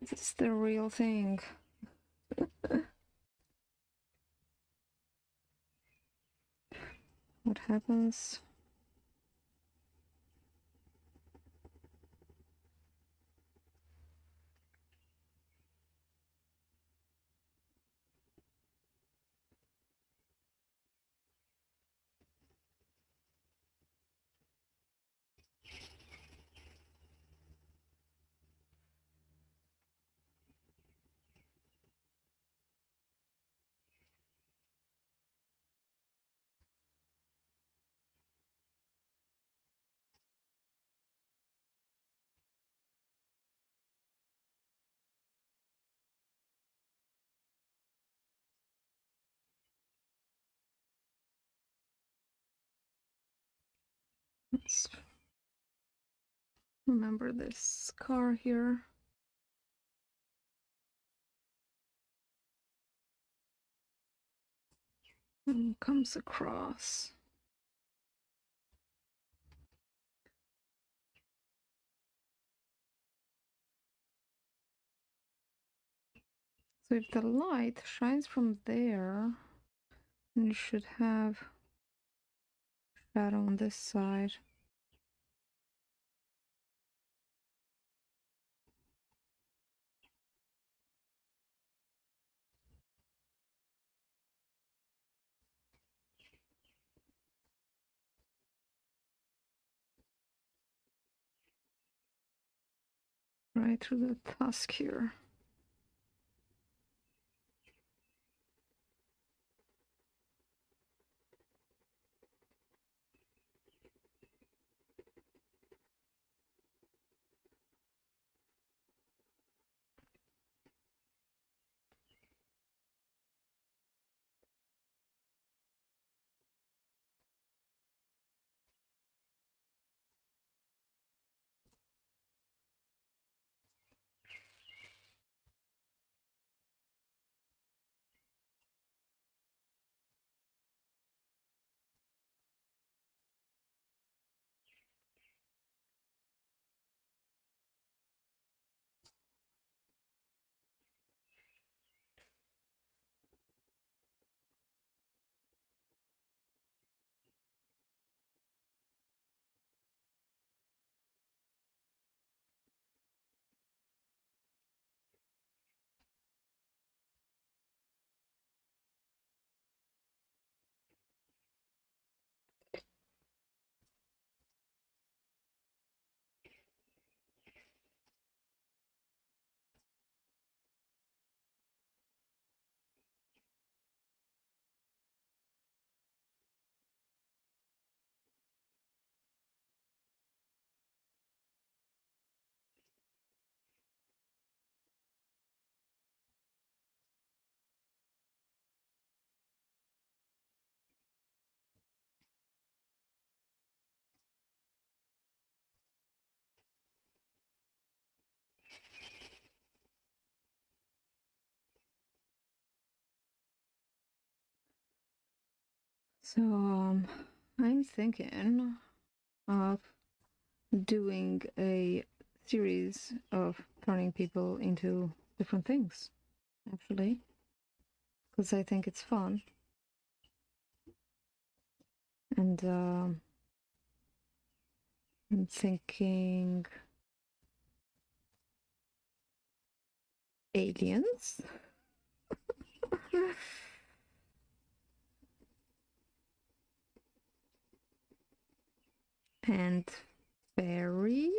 This is the real thing. What happens? Let's remember this scar here. And comes across. So if the light shines from there, then you should have shadow on this side. Right through the tusk here. So I'm thinking of doing a series of turning people into different things, actually, because I think it's fun. And I'm thinking aliens. And fairies.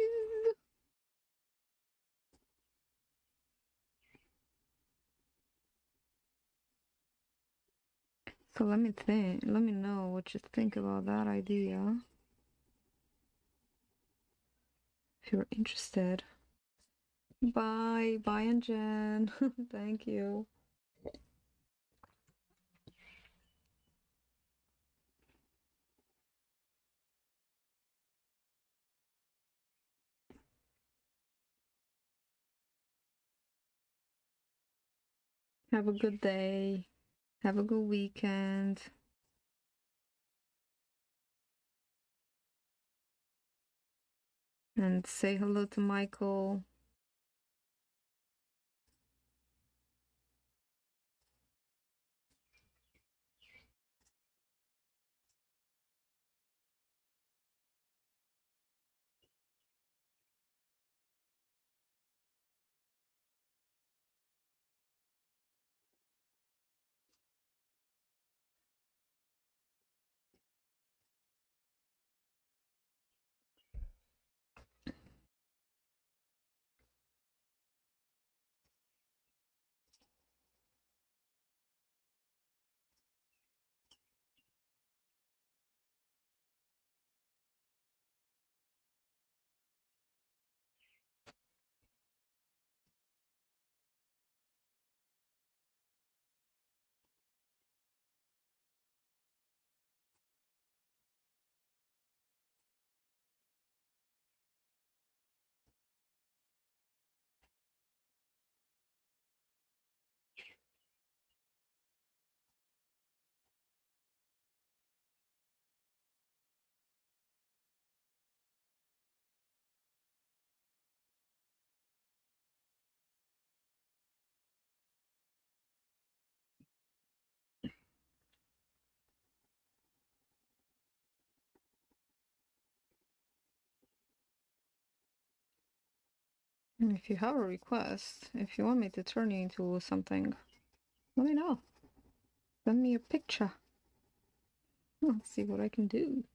So let me think. Let me know what you think about that idea. If you're interested. Bye. Bye, and Jen. Thank you. Have a good day. Have a good weekend. And say hello to Michael. And if you have a request, if you want me to turn you into something, let me know. Send me a picture. I'll see what I can do.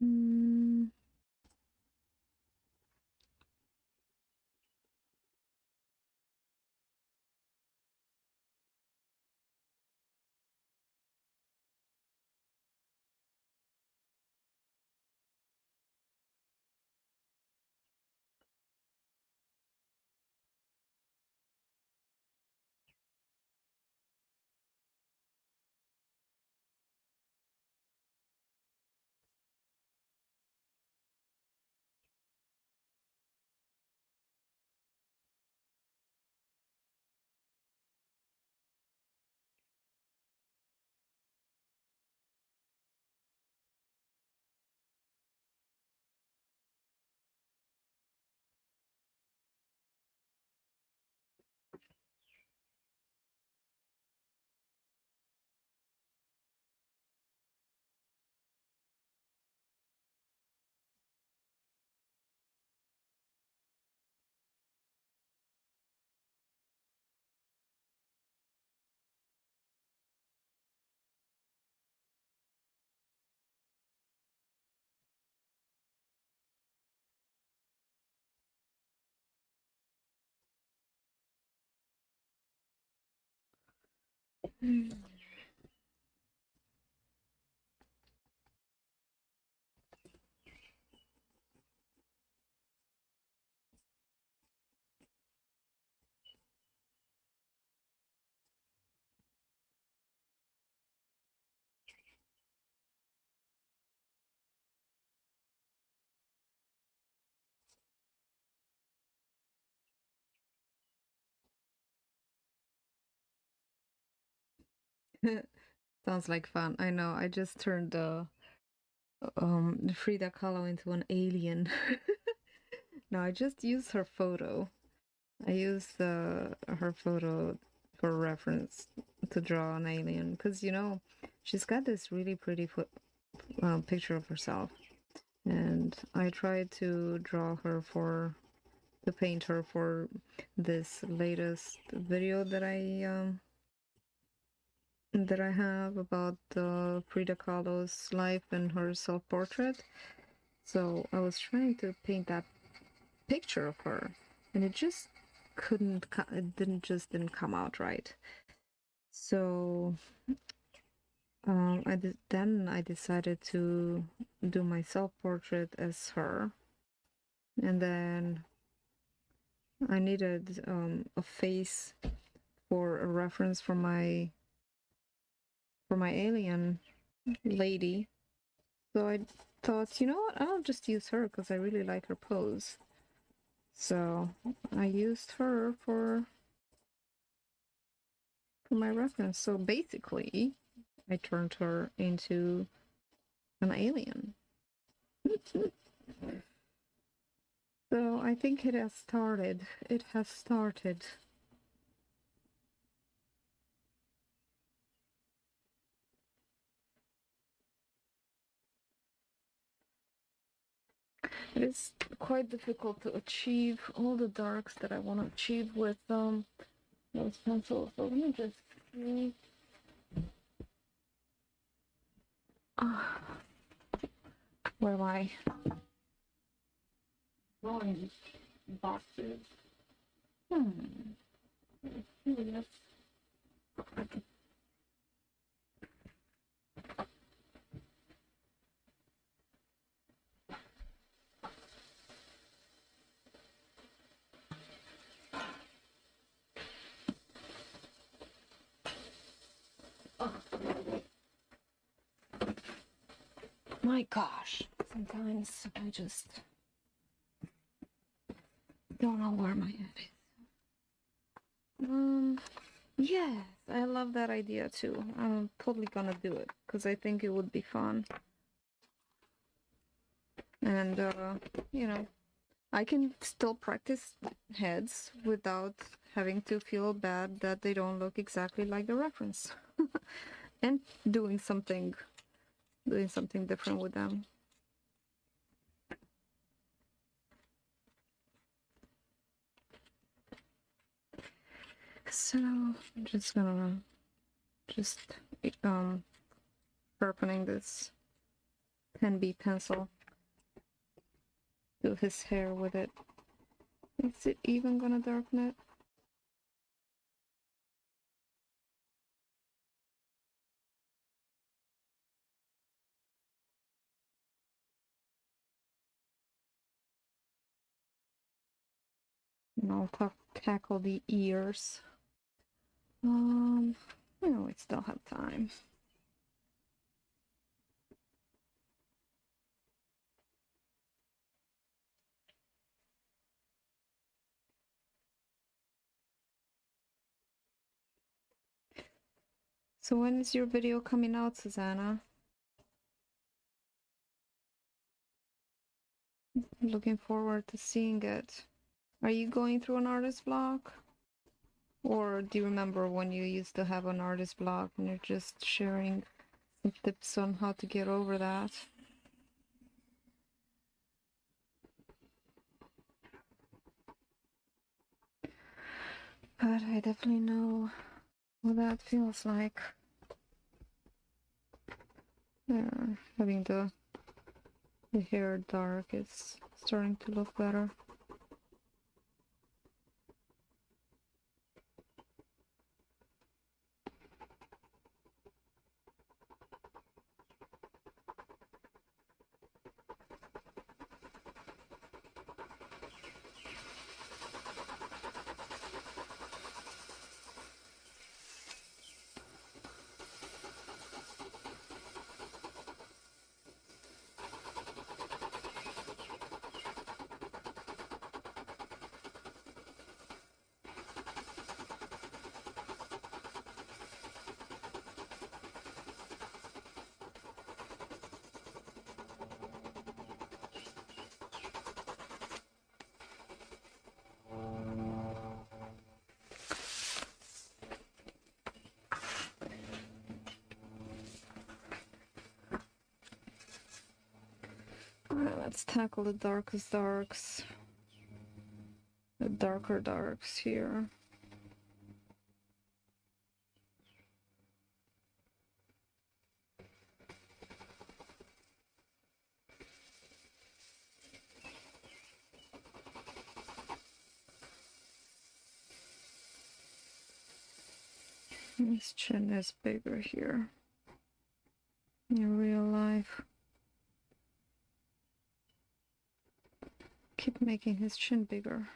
Mm. Sounds like fun. I know. I just turned Frida Kahlo into an alien. No, I just used her photo. I used her photo for reference to draw an alien because she's got this really pretty picture of herself, and I tried to paint her for this latest video that I have about Frida Kahlo's life and her self-portrait. So I was trying to paint that picture of her, and it just didn't come out right. So then I decided to do my self-portrait as her, and then I needed a face for a reference for my alien lady. So I thought, you know what, I'll just use her because I really like her pose. So I used her for my reference. So basically, I turned her into an alien. So I think it has started. It has started. It is quite difficult to achieve all the darks that I want to achieve with those pencils. So let me just see. Where am I? Drawing boxes. Yes. My gosh, sometimes I just don't know where my head is. Yes, I love that idea too. I'm totally gonna do it because I think it would be fun. And I can still practice heads without having to feel bad that they don't look exactly like the reference. And doing something different with them. So I'm just gonna sharpening this 10B pencil to his hair with it. Is it even gonna darken it? And I'll tackle the ears. We still have time. So when is your video coming out, Susanna? Looking forward to seeing it. Are you going through an artist block? Or do you remember when you used to have an artist block and you're just sharing some tips on how to get over that? But I definitely know what that feels like. Yeah, having the hair dark is starting to look better. Let's tackle the darkest darks. The darker darks here. His chin is bigger here in real life. Keep making his chin bigger.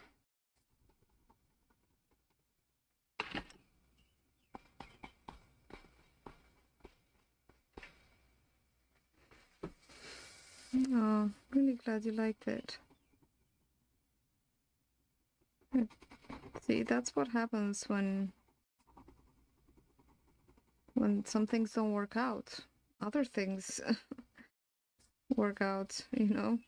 Oh, really glad you liked it. See, that's what happens when some things don't work out. Other things work out, you know?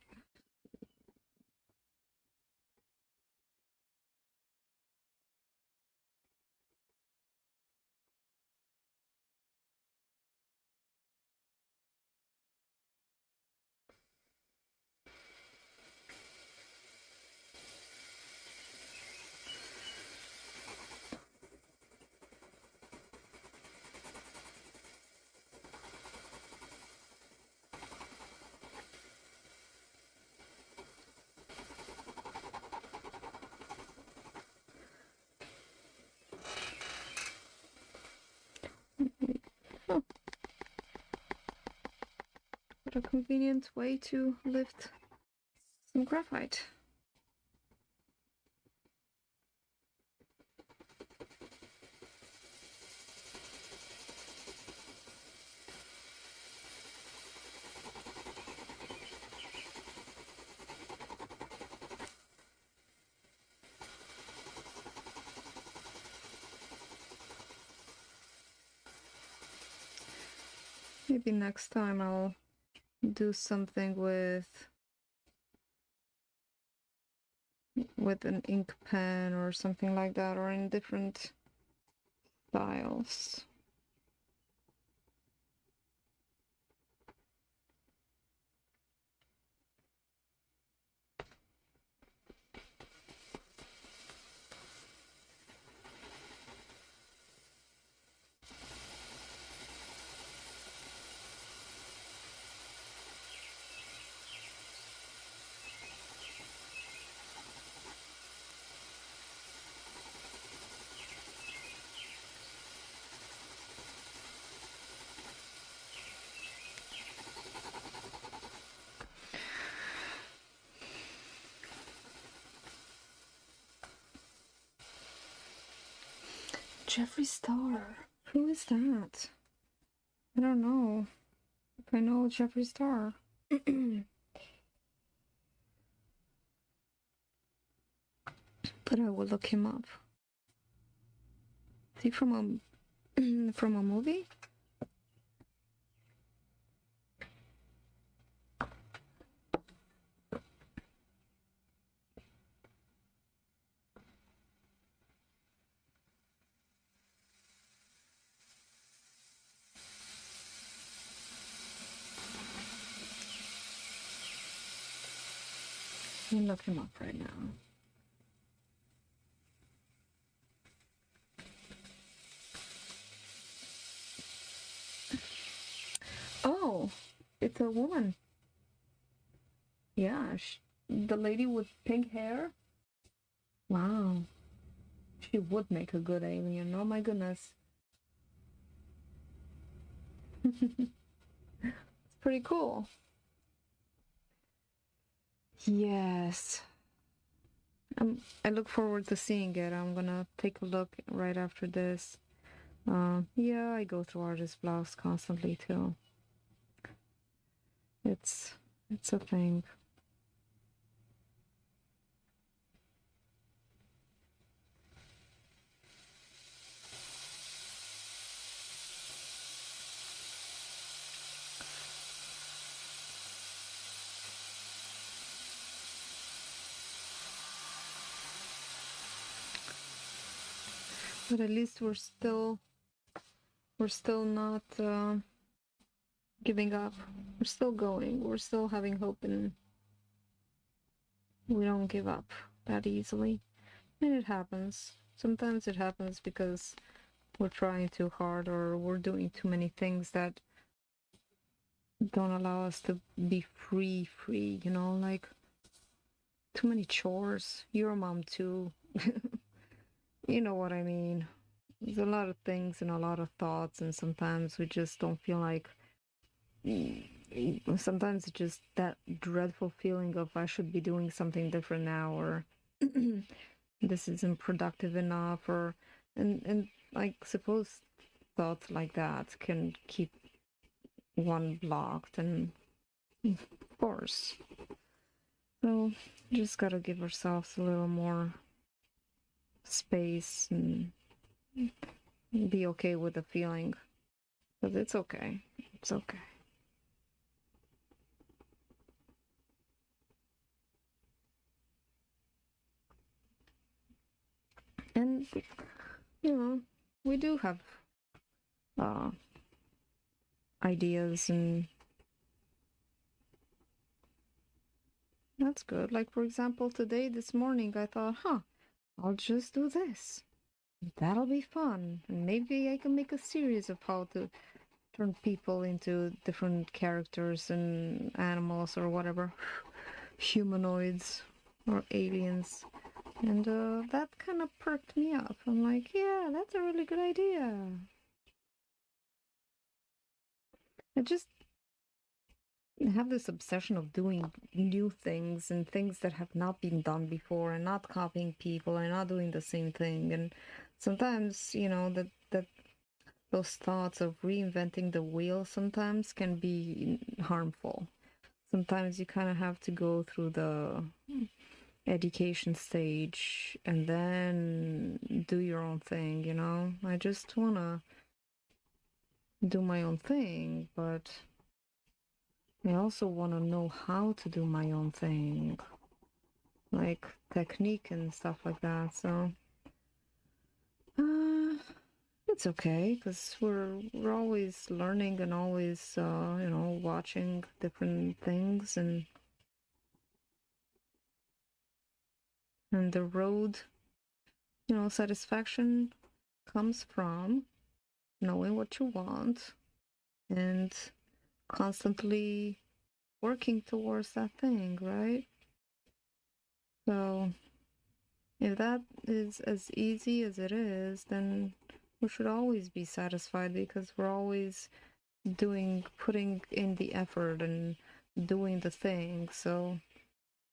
Oh, what a convenient way to lift some graphite. Maybe next time I'll do something with an ink pen or something like that, or in different styles. Jeffree Star. Who is that? I don't know if I know Jeffree Star. But I will look him up. Is he from a movie? Let me look him up right now. Oh, it's a woman. Yeah, the lady with pink hair. Wow. She would make a good alien. Oh my goodness. It's pretty cool. Yes. I look forward to seeing it. I'm gonna take a look right after this. Yeah, I go through artist blogs constantly too. It's a thing. But at least we're still not giving up. We're still going. We're still having hope in We don't give up that easily. And it happens. Sometimes it happens because we're trying too hard or we're doing too many things that don't allow us to be free, you know, like too many chores. You're a mom too. You know what I mean. There's a lot of things and a lot of thoughts, and sometimes we just don't feel like. Sometimes it's just that dreadful feeling of I should be doing something different now, or this isn't productive enough, or and like suppose thoughts like that can keep one blocked, and of course, so just gotta give ourselves a little more space and be okay with the feeling, because it's okay. It's okay. And you know, we do have uh ideas, and that's good. Like for example, today, this morning, I thought, I'll just do this. That'll be fun. And maybe I can make a series of how to turn people into different characters and animals or whatever, humanoids or aliens. And that kind of perked me up. I'm like, yeah, that's a really good idea. I just have this obsession of doing new things and things that have not been done before, and not copying people and not doing the same thing. And sometimes, you know, that those thoughts of reinventing the wheel sometimes can be harmful. Sometimes you kind of have to go through the education stage and then do your own thing, you know? I just want to do my own thing, but I also want to know how to do my own thing, like technique and stuff like that. So, it's okay because we're always learning and always, you know, watching different things, and the road, you know, satisfaction comes from knowing what you want and constantly working towards that thing, right? So if that is as easy as it is, then we should always be satisfied because we're always putting in the effort and doing the thing. So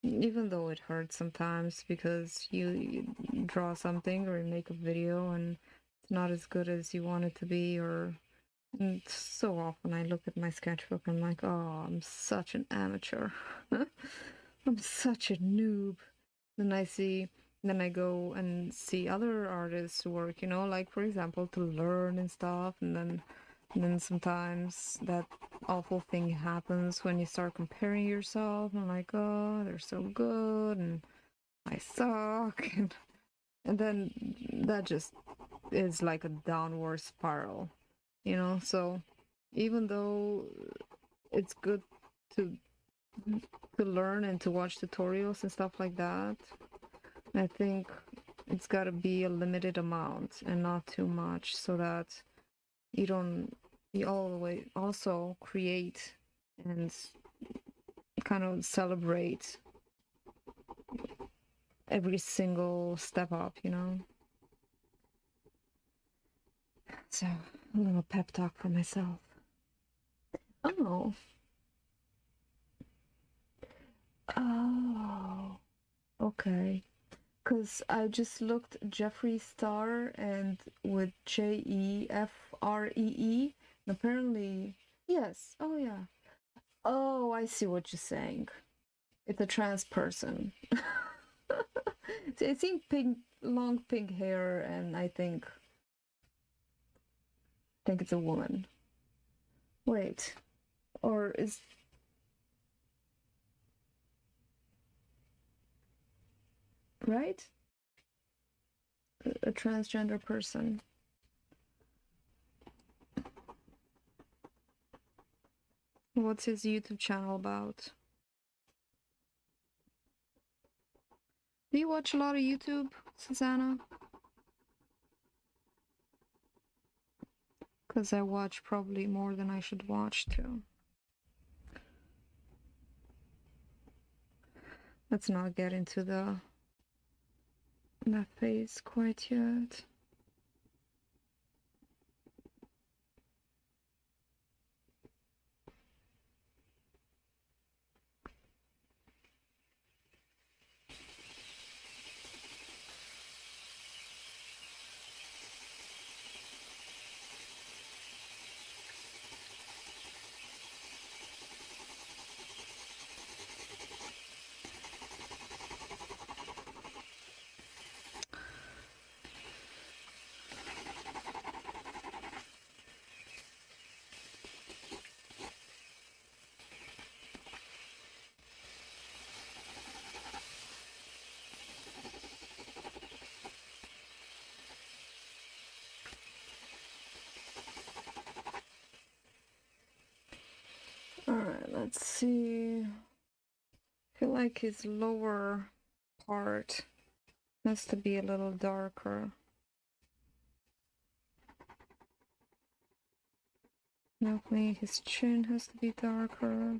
even though it hurts sometimes because you draw something or you make a video and it's not as good as you want it to be, or and so often I look at my sketchbook and I'm like, oh, I'm such an amateur. I'm such a noob. Then then I go and see other artists' work, you know, like for example, to learn and stuff. And then sometimes that awful thing happens when you start comparing yourself. I'm like, oh, they're so good and I suck. And then that just is like a downward spiral, you know? So even though it's good to learn and to watch tutorials and stuff like that, I think it's got to be a limited amount and not too much, so that you don't you always also create and kind of celebrate every single step up, you know. So a little pep talk for myself. Oh. Oh, okay. Because I just looked Jeffree Star and with Jefree, and apparently, yes. Oh, yeah. Oh, I see what you're saying. It's a trans person. It's in pink, long pink hair, and I think it's a woman. Wait, or is right? A transgender person. What's his YouTube channel about? Do you watch a lot of YouTube, Susanna? Because I watch probably more than I should watch too. Let's not get into that face quite yet. Alright, let's see. I feel like his lower part has to be a little darker. Definitely his chin has to be darker.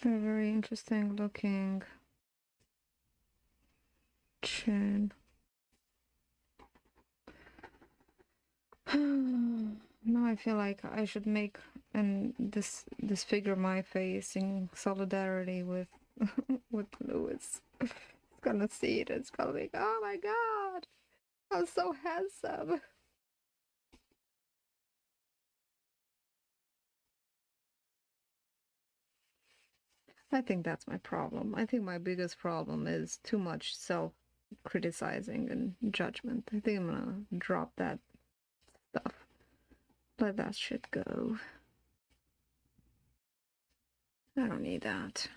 A very interesting looking chin. Now I feel like I should make disfigure my face in solidarity with with Lewis. It's gonna see it. It's gonna be, oh my god, I'm so handsome. I think that's my problem. I think my biggest problem is too much self-criticizing and judgment. I think I'm gonna drop that stuff. Let that shit go. I don't need that.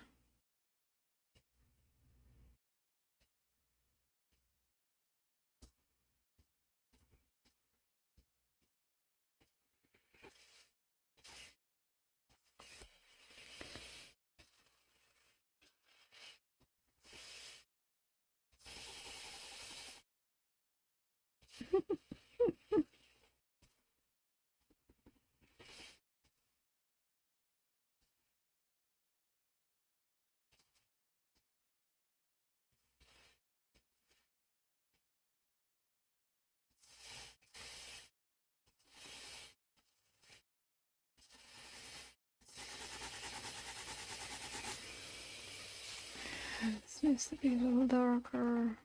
This needs to be a little darker.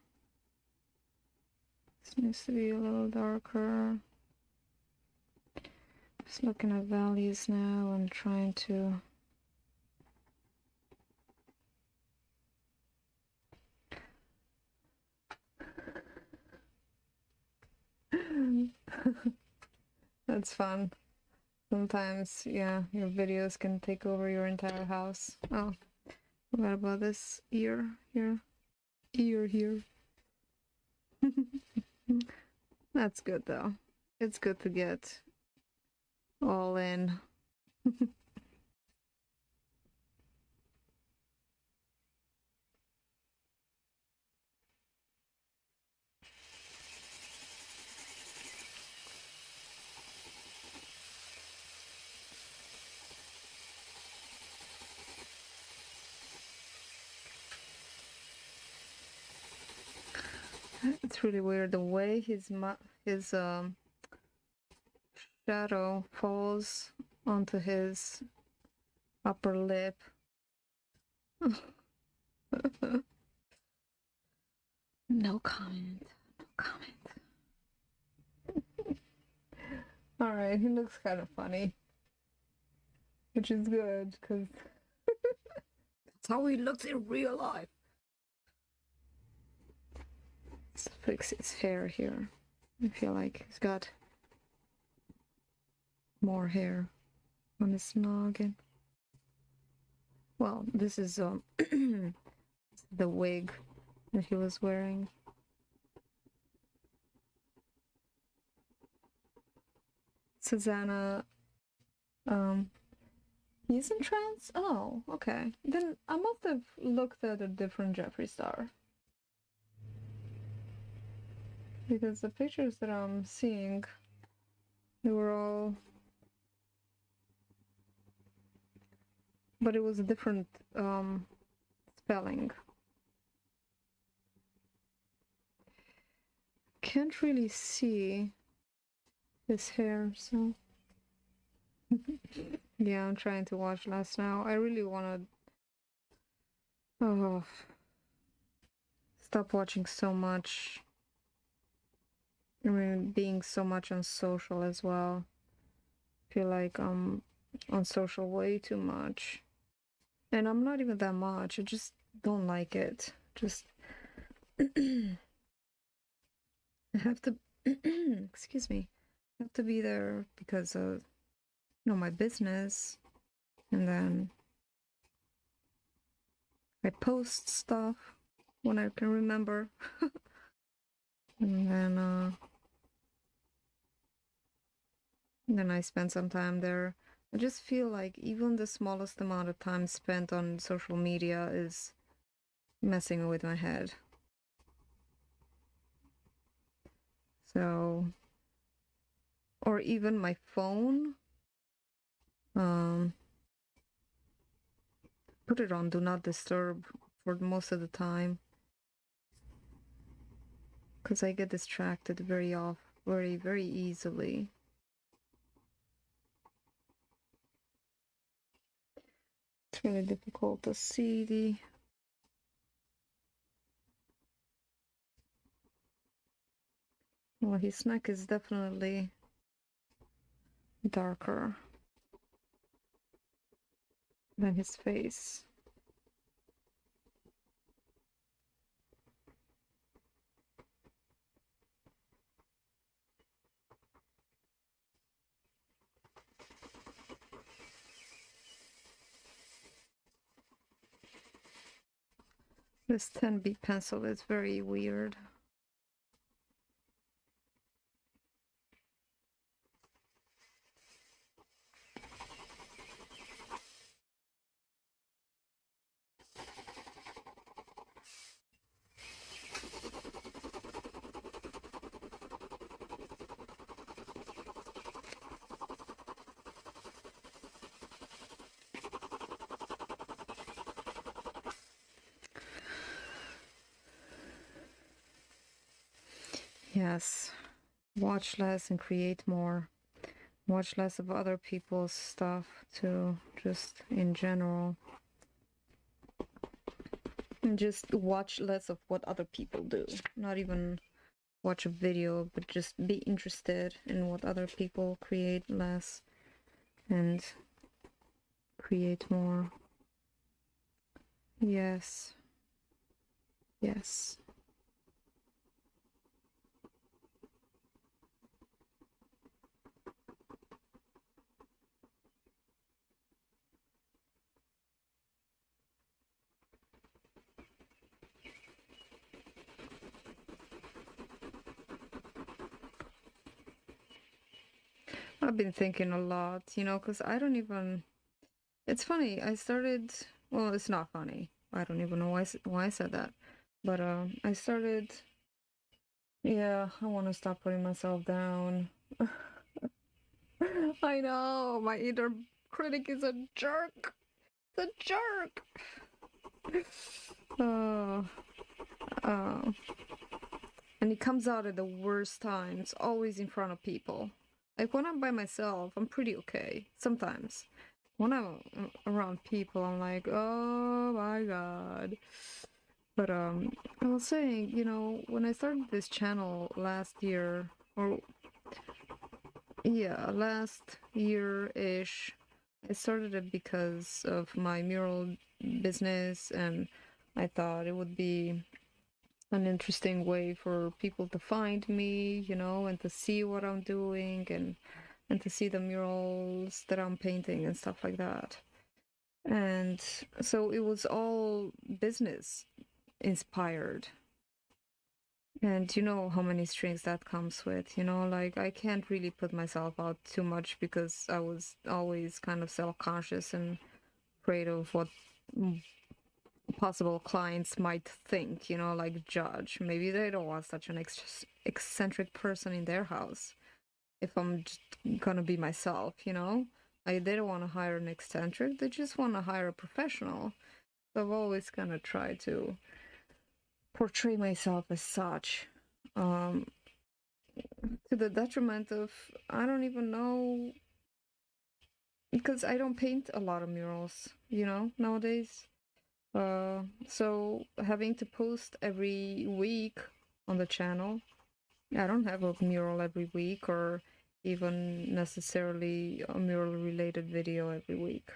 This needs to be a little darker. Just looking at values now and trying to that's fun. Sometimes, yeah, your videos can take over your entire house. Oh, what about this ear here? Ear here. That's good though. It's good to get all in. It's really weird the way his shadow falls onto his upper lip. No comment. No comment. Alright, he looks kind of funny. Which is good, because that's how he looks in real life. Let's fix his hair here. I feel like he's got more hair on his noggin. Well, this is the wig that he was wearing. Susanna, he's in trance? Oh, okay. Then I must have looked at a different Jeffree Star. Because the pictures that I'm seeing, they were all... But it was a different spelling. Can't really see his hair, so... Yeah, I'm trying to watch less now. I really want to stop watching so much. I mean, being so much on social as well. I feel like I'm on social way too much. And I'm not even that much. I just don't like it. Just... I have to... excuse me. I have to be there because of, my business. And then I post stuff when I can remember. And then I spend some time there. I just feel like even the smallest amount of time spent on social media is messing with my head. So, or even my phone, put it on do not disturb for most of the time, because I get distracted very easily. It's really difficult to see the... Well, his neck is definitely darker than his face. This 10B pencil is very weird. Yes, watch less and create more. Watch less of other people's stuff too, just in general. And just watch less of what other people do. Not even watch a video, but just be interested in what other people create less and create more. Yes. Yes. I've been thinking a lot, because I don't even... It's funny, I started... Well, it's not funny. I don't even know why I said that. But I started... Yeah, I want to stop putting myself down. I know, my inner critic is a jerk. The jerk. Oh. And it comes out at the worst times, always in front of people. Like when I'm by myself, I'm pretty okay. Sometimes. When I'm around people, I'm like, oh my god. But I was saying, when I started this channel last year, or yeah, last year-ish, I started it because of my mural business, and I thought it would be an interesting way for people to find me, you know, and to see what I'm doing, and to see the murals that I'm painting and stuff like that. And so it was all business inspired. And you know how many strings that comes with, you know, like I can't really put myself out too much because I was always kind of self-conscious and afraid of what possible clients might think, you know, like judge. Maybe they don't want such an eccentric person in their house if I'm just gonna be myself, you know? Like they don't want to hire an eccentric, they just want to hire a professional. So I've always kind of tried to portray myself as such. Um, to the detriment of, I don't even know, because I don't paint a lot of murals, you know, nowadays. So having to post every week on the channel, I don't have a mural every week or even necessarily a mural related video every week.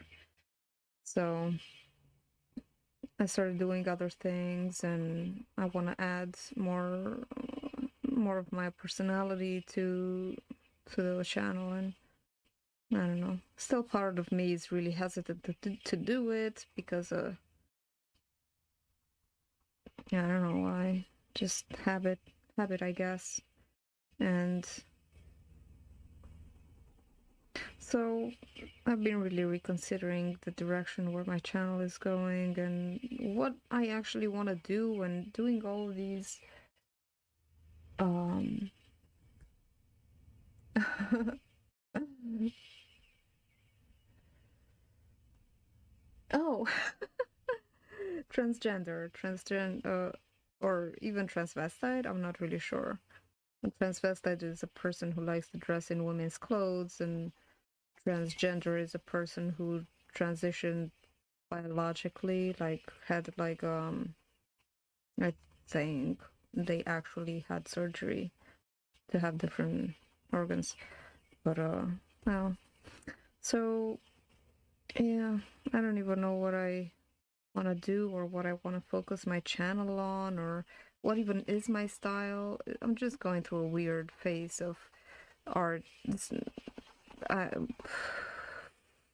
So I started doing other things, and I want to add more of my personality to the channel. And I don't know, still part of me is really hesitant to do it because yeah, I don't know why, just habit I guess. And so I've been really reconsidering the direction where my channel is going and what I actually want to do, and doing all of these um oh transgender, or even transvestite, I'm not really sure. A transvestite is a person who likes to dress in women's clothes, and transgender is a person who transitioned biologically, like had like I think they actually had surgery to have different organs. But well, so yeah, I don't even know what I want to do or what I want to focus my channel on, or what even is my style. I'm just going through a weird phase of art uh,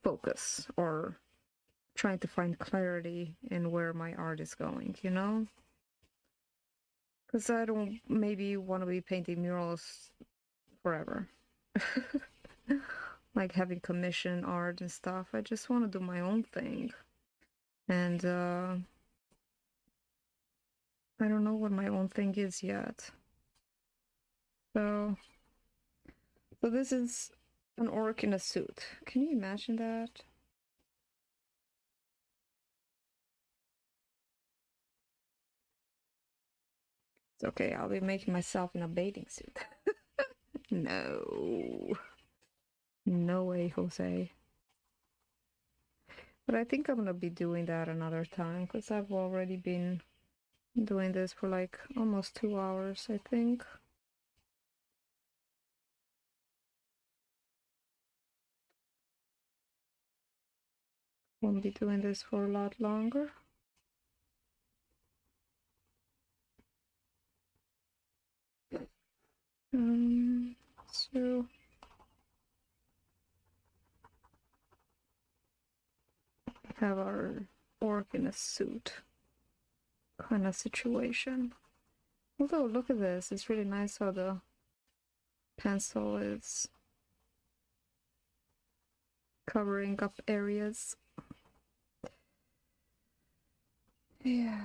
focus, or trying to find clarity in where my art is going, you know? Because I don't maybe want to be painting murals forever. Like having commission art and stuff. I just want to do my own thing. And I don't know what my own thing is yet. So this is an orc in a suit. Can you imagine that? It's okay, I'll be making myself in a bathing suit. No. No way, Jose. But I think I'm gonna be doing that another time, because I've already been doing this for like almost 2 hours, I think. Won't be doing this for a lot longer. So have our orc in a suit kind of situation. Although, look at this, it's really nice how the pencil is covering up areas. Yeah.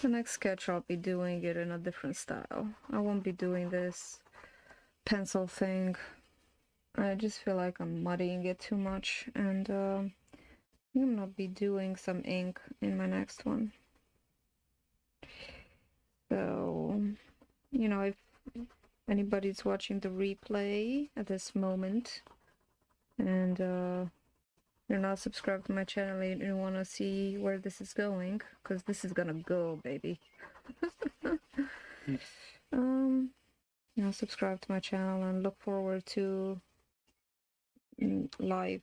The next sketch I'll be doing it in a different style. I won't be doing this pencil thing. I just feel like I'm muddying it too much, and I'm gonna be doing some ink in my next one. So, you know, anybody's watching the replay at this moment and you're not subscribed to my channel and you want to see where this is going, because this is gonna go, baby. Subscribe to my channel and look forward to live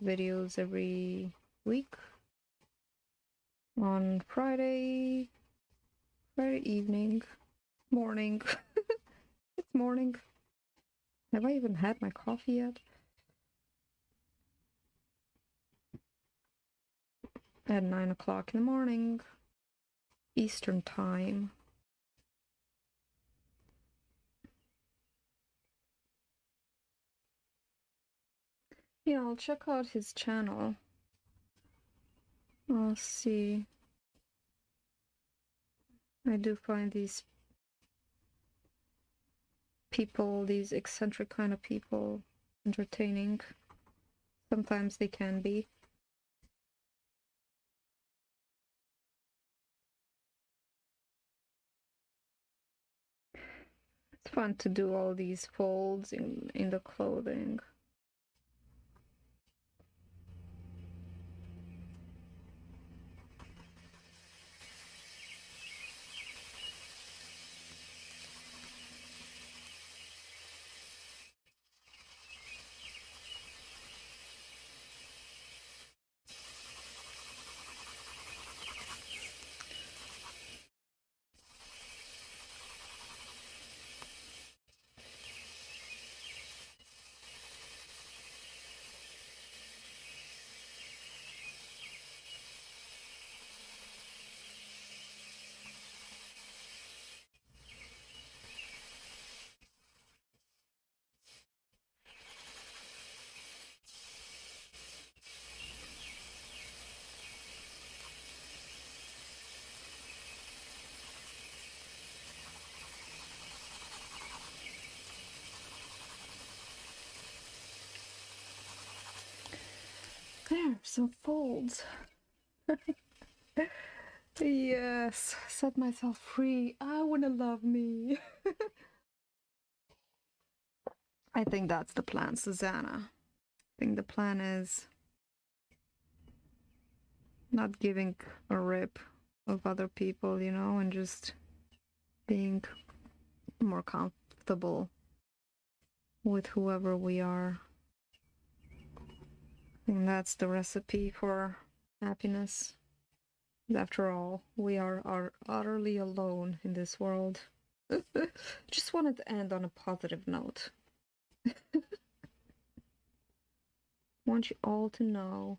videos every week on Friday evening, morning. It's morning. Have I even had my coffee yet? At 9 o'clock in the morning, Eastern time. Yeah, I'll check out his channel. I'll see. I do find these people, these eccentric kind of people, entertaining. Sometimes they can be. It's fun to do all these folds in the clothing. There, some folds. Yes, set myself free. I wanna love me. I think that's the plan, Susanna. I think the plan is not giving a rip of other people, you know, and just being more comfortable with whoever we are. I think that's the recipe for happiness. After all, we are utterly alone in this world. Just wanted to end on a positive note. Want you all to know.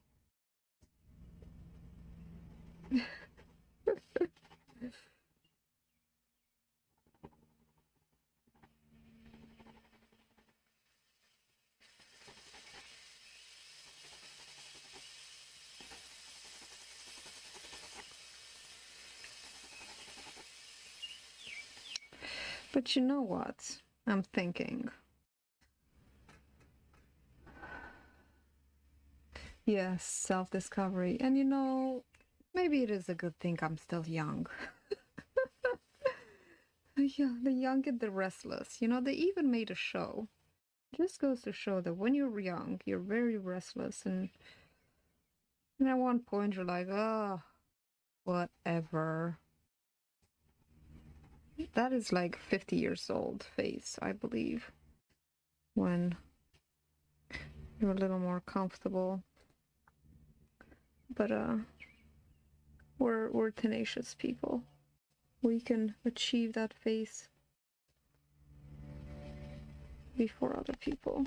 But you know what? I'm thinking. Yes, self-discovery. And you know, maybe it is a good thing I'm still young. Yeah, the young and the restless. You know, they even made a show. It just goes to show that when you're young, you're very restless. And at one point, you're like, oh, whatever. That is like 50 years old phase, I believe. When you're a little more comfortable. But we're tenacious people. We can achieve that phase before other people.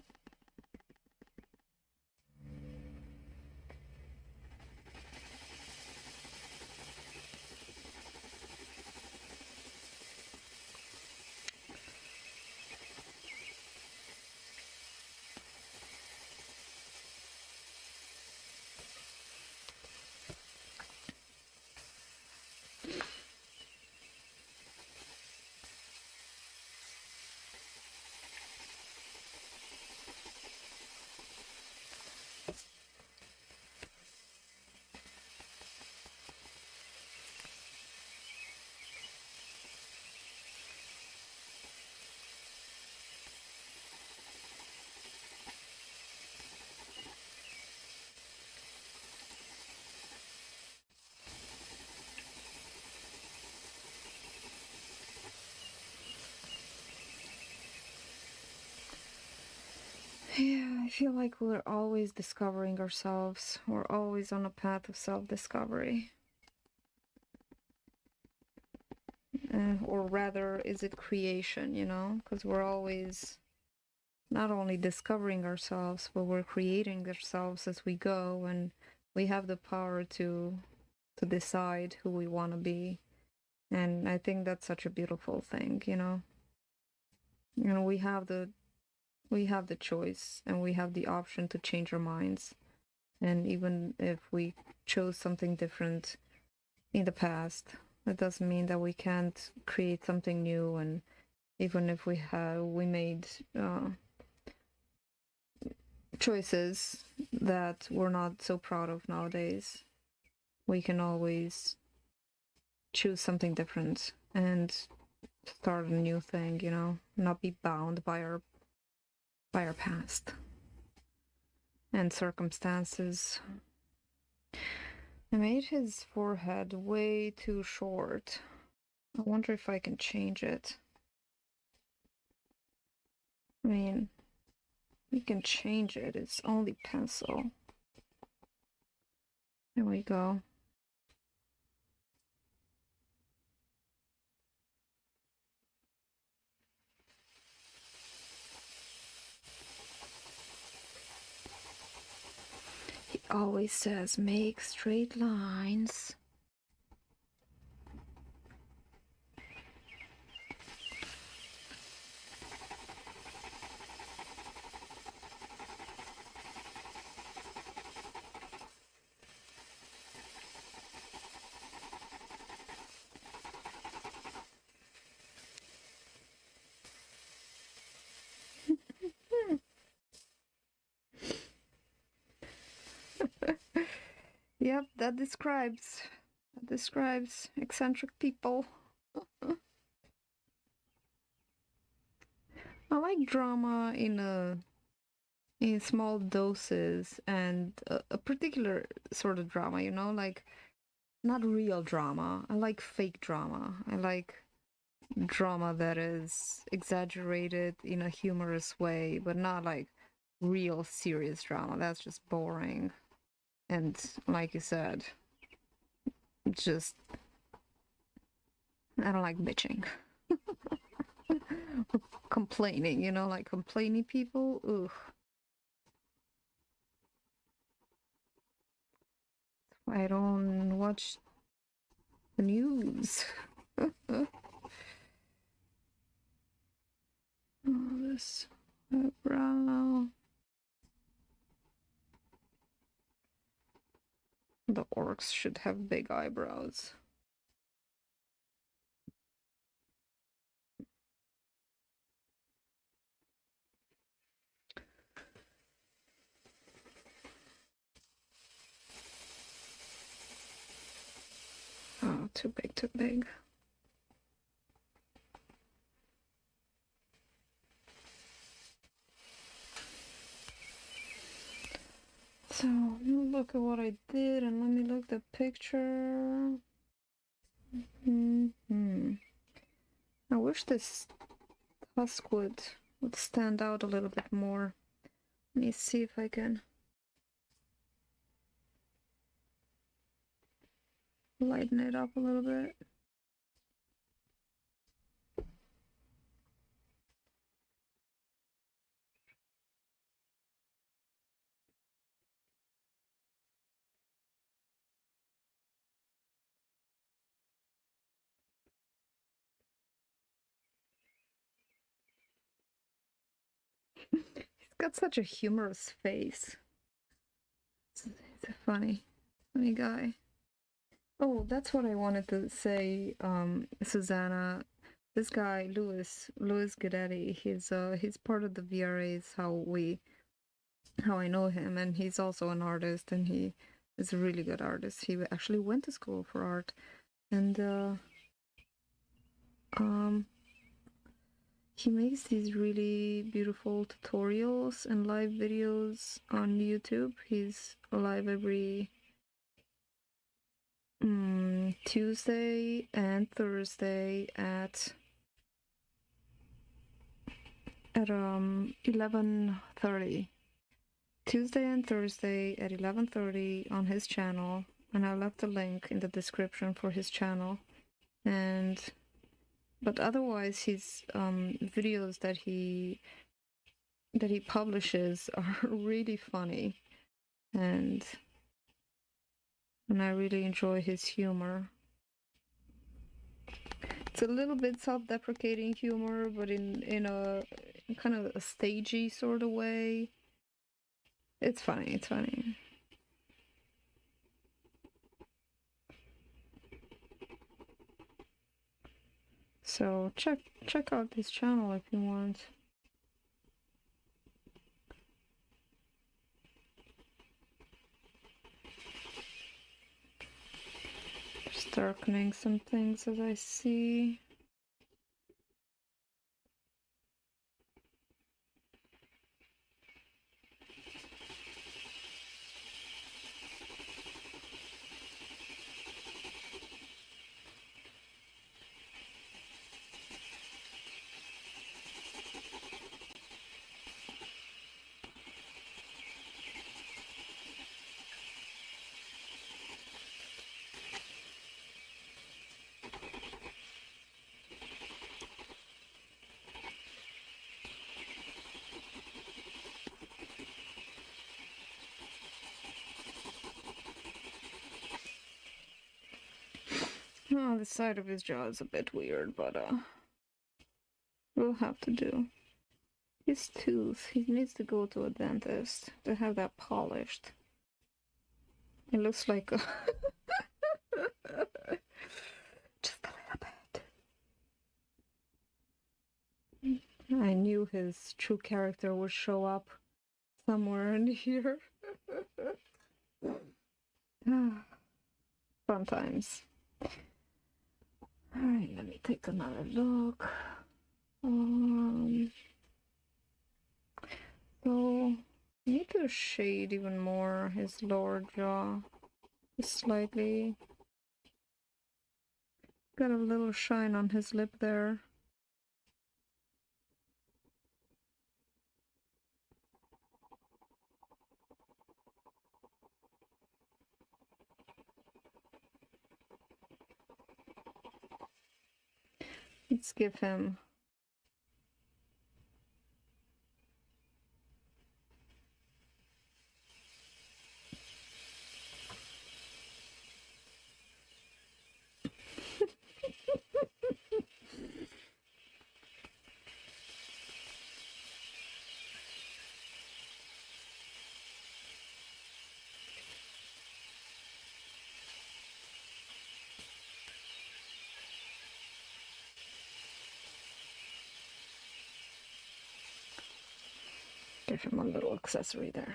feel like we're always discovering ourselves. We're always on a path of self-discovery. Or rather, is it creation, you know? Because we're always not only discovering ourselves, but we're creating ourselves as we go, and we have the power to decide who we want to be. And I think that's such a beautiful thing, you know? You know, we have the choice, and we have the option to change our minds. And even if we chose something different in the past, that doesn't mean that we can't create something new. And even if we made choices that we're not so proud of nowadays, we can always choose something different and start a new thing, you know, not be bound by our past and circumstances. I made his forehead way too short. I wonder if I can change it. I mean, we can change it. It's only pencil. There we go. He always says, make straight lines. Yep, that describes eccentric people. I like drama in small doses, and a particular sort of drama, you know, like not real drama. I like fake drama. I like drama that is exaggerated in a humorous way, but not like real serious drama. That's just boring. And like you said, just I don't like bitching. Or complaining, you know, like complaining people. Ugh. I don't watch the news. Oh, this eyebrow. The orcs should have big eyebrows. Oh, too big, too big. So, look at what I did, and let me look at the picture. I wish this tusk would stand out a little bit more. Let me see if I can lighten it up a little bit. He's got such a humorous face. He's a funny guy. Oh, that's what I wanted to say, Susanna. This guy, Louis Guidetti, he's part of the VRAs, how I know him, and he's also an artist, and he is a really good artist. He actually went to school for art, and he makes these really beautiful tutorials and live videos on YouTube. He's live every Tuesday and Thursday at 11:30 Tuesday and Thursday at 11:30 on his channel, and I left a link in the description for his channel. But otherwise, his videos that he publishes are really funny, and I really enjoy his humor. It's a little bit self-deprecating humor, but in a kind of a stagey sort of way. It's funny. It's funny. So check out his channel if you want. Just darkening some things as I see. Oh, the side of his jaw is a bit weird, but we'll have to do. His tooth, he needs to go to a dentist to have that polished. It looks like a just a little bit. I knew his true character would show up somewhere in here. Fun times. Alright, let me take another look. So, I need to shade even more his lower jaw. Just slightly. Got a little shine on his lip there. Let's give him a little accessory there.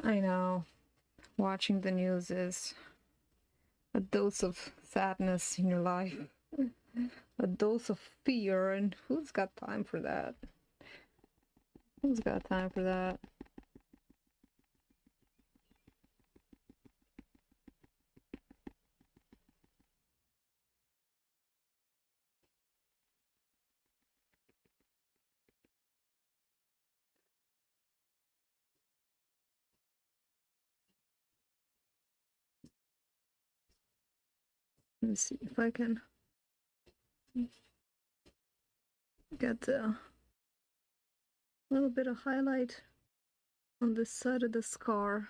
I know, watching the news is a dose of sadness in your life, a dose of fear, and who's got time for that? Who's got time for that? Let's see if I can get a little bit of highlight on this side of the scar.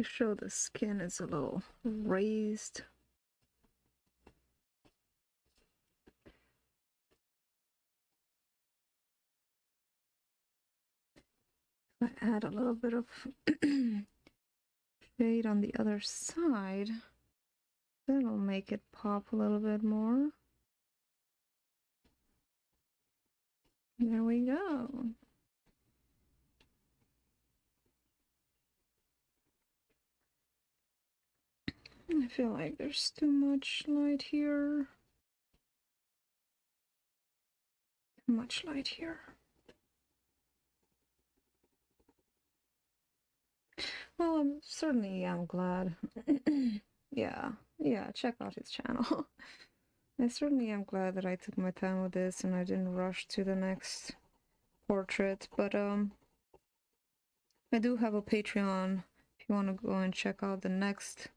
to show the skin is a little raised. I add a little bit of shade on the other side. That'll make it pop a little bit more. There we go. I feel like there's too much light here. Too much light here. Well, I'm glad. Yeah, check out his channel. I certainly am glad that I took my time with this and I didn't rush to the next portrait, but I do have a Patreon if you want to go and check out the next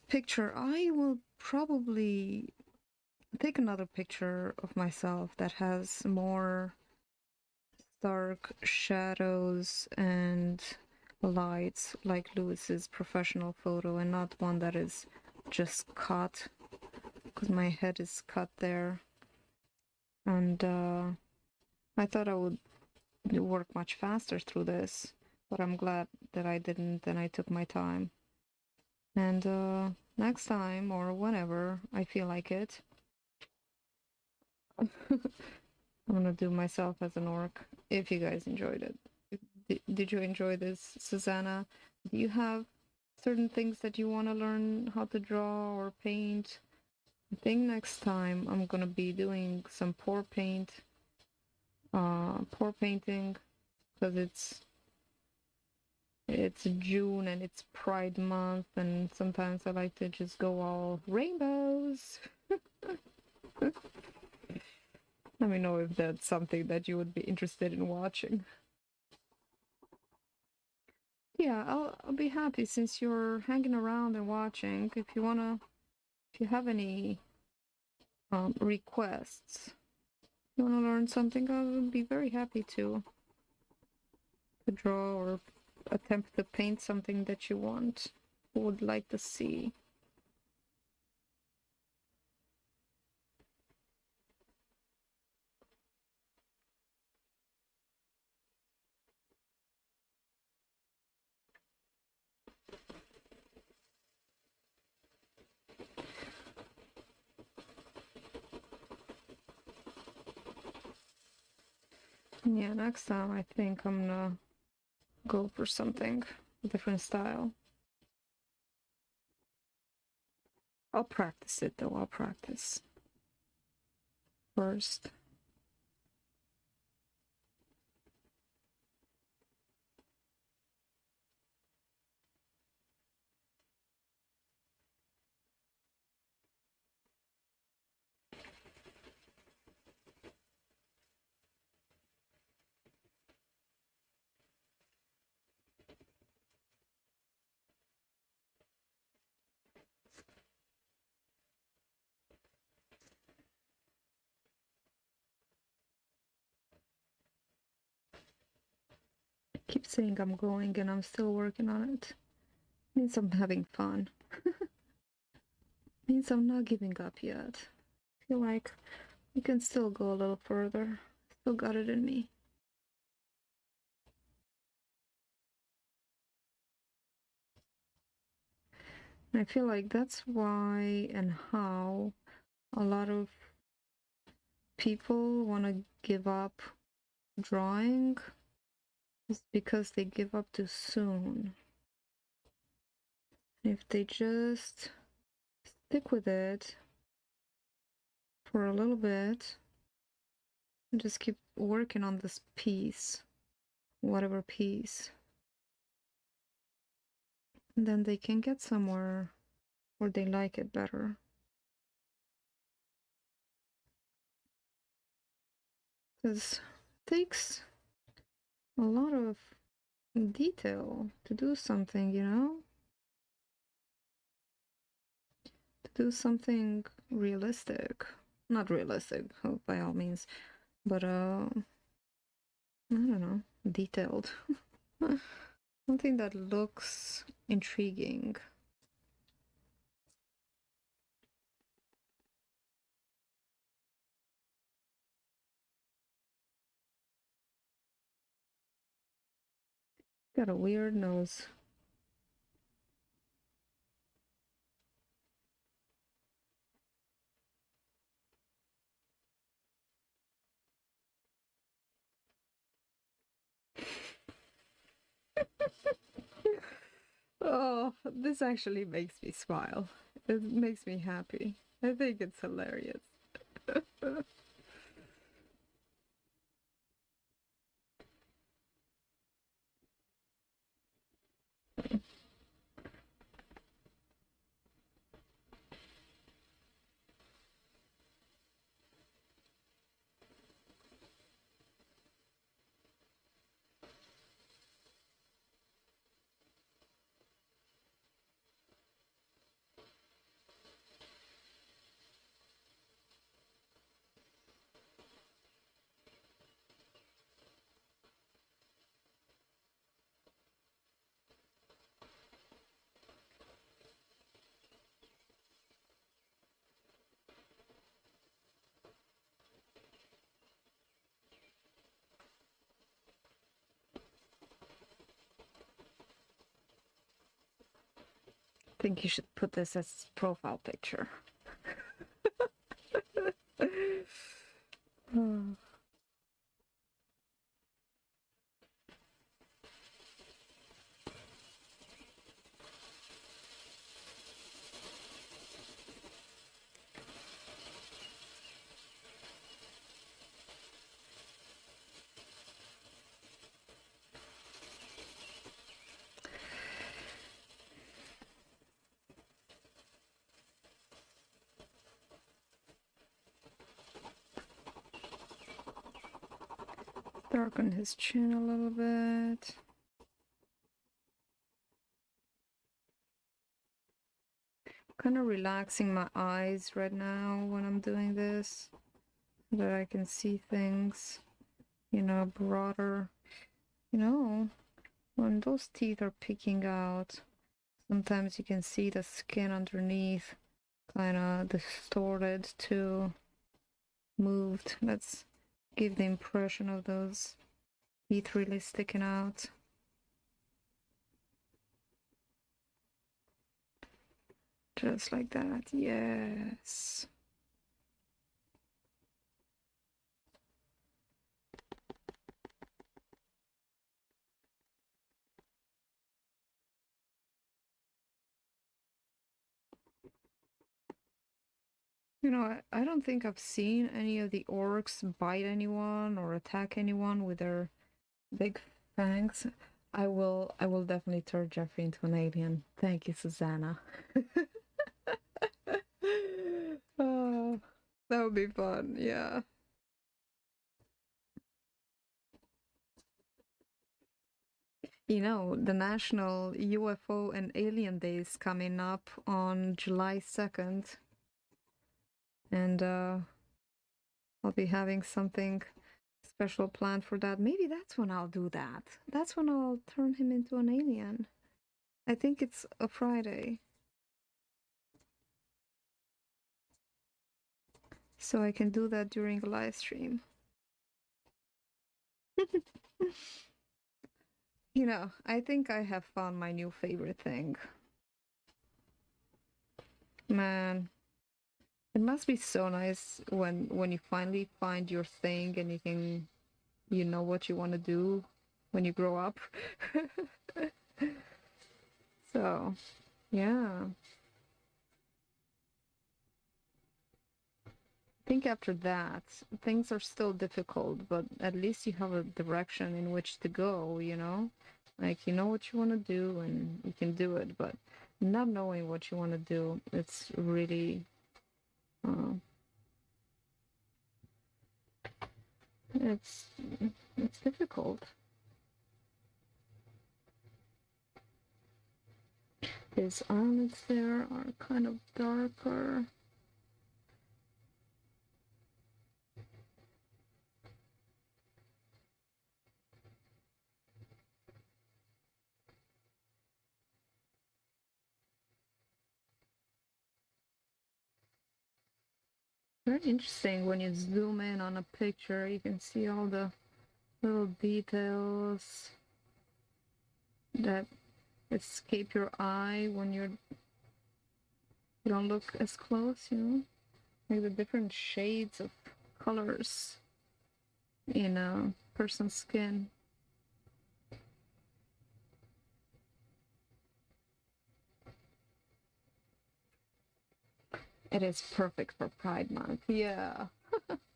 picture. I will probably take another picture of myself that has more dark shadows and lights like Lewis's professional photo, and not one that is just cut, because my head is cut there. And I thought I would work much faster through this, but I'm glad that I didn't, and I took my time. And next time, or whenever I feel like it, I'm gonna do myself as an orc. If you guys enjoyed it, did you enjoy this, Susanna? Do you have certain things that you want to learn how to draw or paint? I think next time I'm gonna be doing some pour painting, because it's June and it's Pride Month, and sometimes I like to just go all rainbows. Let me know if that's something that you would be interested in watching. Yeah, I'll be happy, since you're hanging around and watching. If you have any requests, you want to learn something, I would be very happy to draw or attempt to paint something that you would like to see. Yeah, next time I think I'm gonna go for something, a different style. I'll practice it though, I'll practice first. I keep saying I'm going and I'm still working on it. Means I'm having fun. Means I'm not giving up yet. I feel like we can still go a little further. Still got it in me. And I feel like that's why and how a lot of people want to give up drawing, is because they give up too soon. If they just stick with it for a little bit and just keep working on this piece, whatever piece, then they can get somewhere where they like it better. Because it takes a lot of detail to do something, you know? To do something realistic. Not realistic, by all means, but I don't know, detailed. Something that looks intriguing. Got a weird nose. Oh, this actually makes me smile. It makes me happy. I think it's hilarious. I think you should put this as profile picture. Oh. Darken his chin a little bit. Kind of relaxing my eyes right now when I'm doing this, so that I can see things, you know, broader. You know, when those teeth are peeking out, sometimes you can see the skin underneath kind of distorted to moved. Let's give the impression of those teeth really sticking out. Just like that, yes. You know, I don't think I've seen any of the orcs bite anyone or attack anyone with their big fangs. I will definitely turn Jeffrey into an alien. Thank you, Susanna. Oh, that would be fun, yeah. You know, the National UFO and Alien Day is coming up on July 2nd, and I'll be having something special planned for that. Maybe that's when I'll do that. That's when I'll turn him into an alien. I think it's a Friday. So I can do that during a live stream. You know, I think I have found my new favorite thing. Man, it must be so nice when you finally find your thing and you know what you want to do when you grow up. So, yeah. I think after that, things are still difficult, but at least you have a direction in which to go, you know? Like, you know what you want to do and you can do it, but not knowing what you want to do, it's really, uh, it's, it's difficult. His eyelids there are kind of darker. Very interesting when you zoom in on a picture, you can see all the little details that escape your eye when you don't look as close, you know? Like the different shades of colors in a person's skin. It is perfect for Pride Month. Yeah.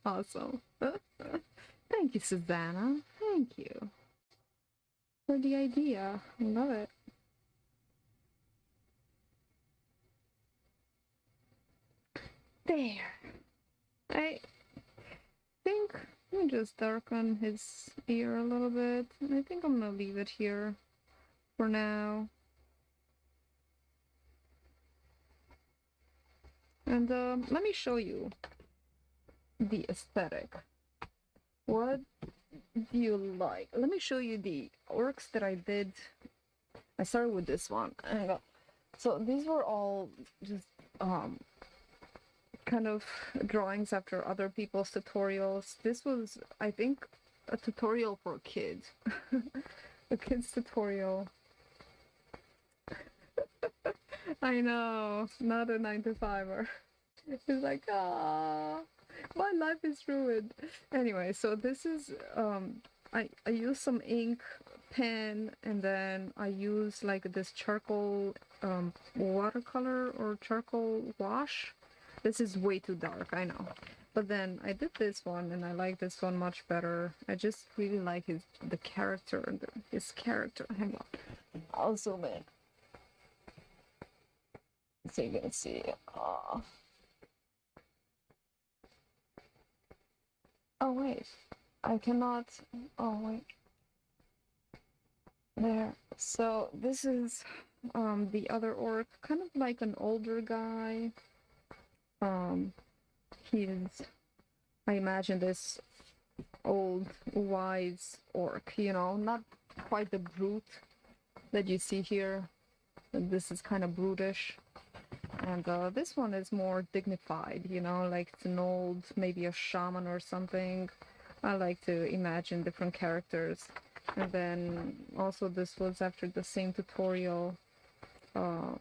Awesome. Thank you, Susanna. Thank you for the idea. I love it. There. I think let me just darken his ear a little bit. I think I'm gonna leave it here for now. And let me show you the aesthetic. What do you like? Let me show you the orcs that I did. I started with this one. So these were all just kind of drawings after other people's tutorials. This was, I think, a tutorial for a kid. A kid's tutorial. I know, not a 9-to-5er. It's like, ah, my life is ruined. Anyway, so this is, I use some ink, pen, and then I use like this charcoal watercolor or charcoal wash. This is way too dark, I know. But then I did this one and I like this one much better. I just really like the character, his character. Hang on, I'll zoom in so you can see. Oh wait, I cannot. Oh wait, there. So this is the other orc, kind of like an older guy. He is, I imagine, this old wise orc, you know, not quite the brute that you see here. This is kind of brutish. And this one is more dignified, you know, like it's an old, maybe a shaman or something. I like to imagine different characters. And then also this was after the same tutorial of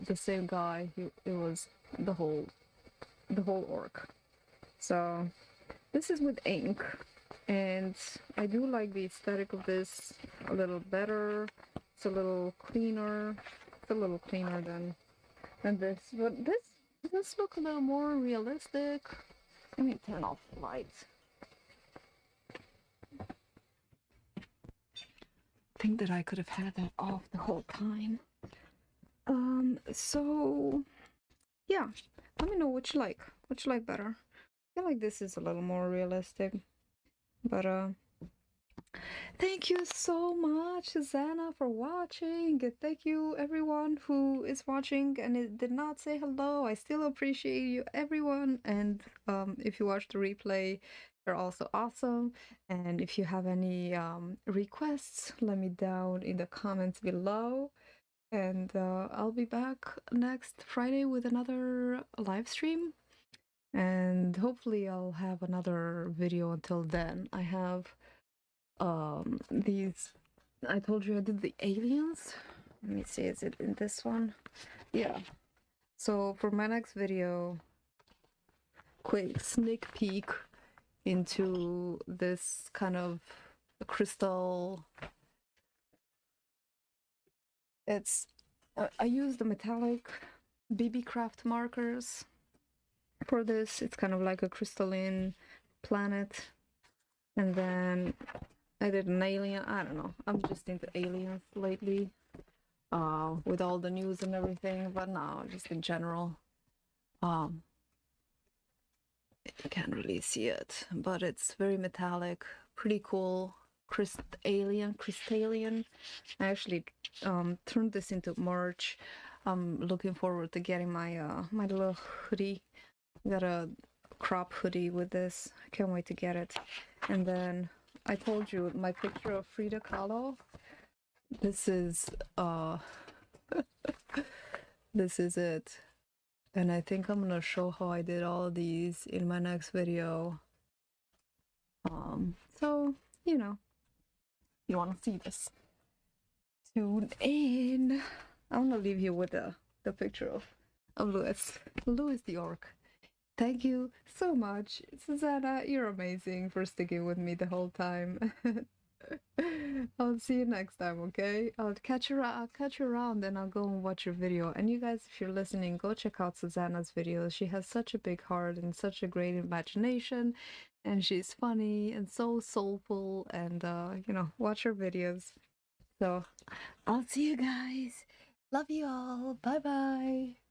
the same guy. It was the whole orc. So this is with ink, and I do like the aesthetic of this a little better. It's a little cleaner. It's a little cleaner than this, but this look a little more realistic. Let me turn off the lights. I think that I could have had that off the whole time. So yeah, let me know what you like. What you like better. I feel like this is a little more realistic, but thank you so much, Susanna, for watching. Thank you, everyone who is watching and it did not say hello. I still appreciate you, everyone. And if you watch the replay, you're also awesome. And if you have any requests, let me down in the comments below. And I'll be back next Friday with another live stream. And hopefully I'll have another video until then. I have these, I told you I did the aliens. Let me see, is it in this one? Yeah. So for my next video, quick sneak peek into this kind of crystal. It's I use the metallic BB Craft markers for this. It's kind of like a crystalline planet. And then I did an alien. I don't know. I'm just into aliens lately, with all the news and everything. But no, just in general. You can't really see it, but it's very metallic, pretty cool. Crystallian. I actually turned this into merch. I'm looking forward to getting my my little hoodie. Got a crop hoodie with this. I can't wait to get it. And then I told you my picture of Frida Kahlo. This is this is it. And I think I'm gonna show how I did all these in my next video. So, you know, you wanna see this. Tune in. I'm gonna leave you with the picture of Louis. Louis the orc. Thank you so much, Susanna. You're amazing for sticking with me the whole time. I'll see you next time, okay? I'll catch you around. I'll catch you around, and I'll go and watch your video. And you guys, if you're listening, go check out Susanna's videos. She has such a big heart and such a great imagination, and she's funny and so soulful. And you know, watch her videos. So I'll see you guys. Love you all. Bye bye.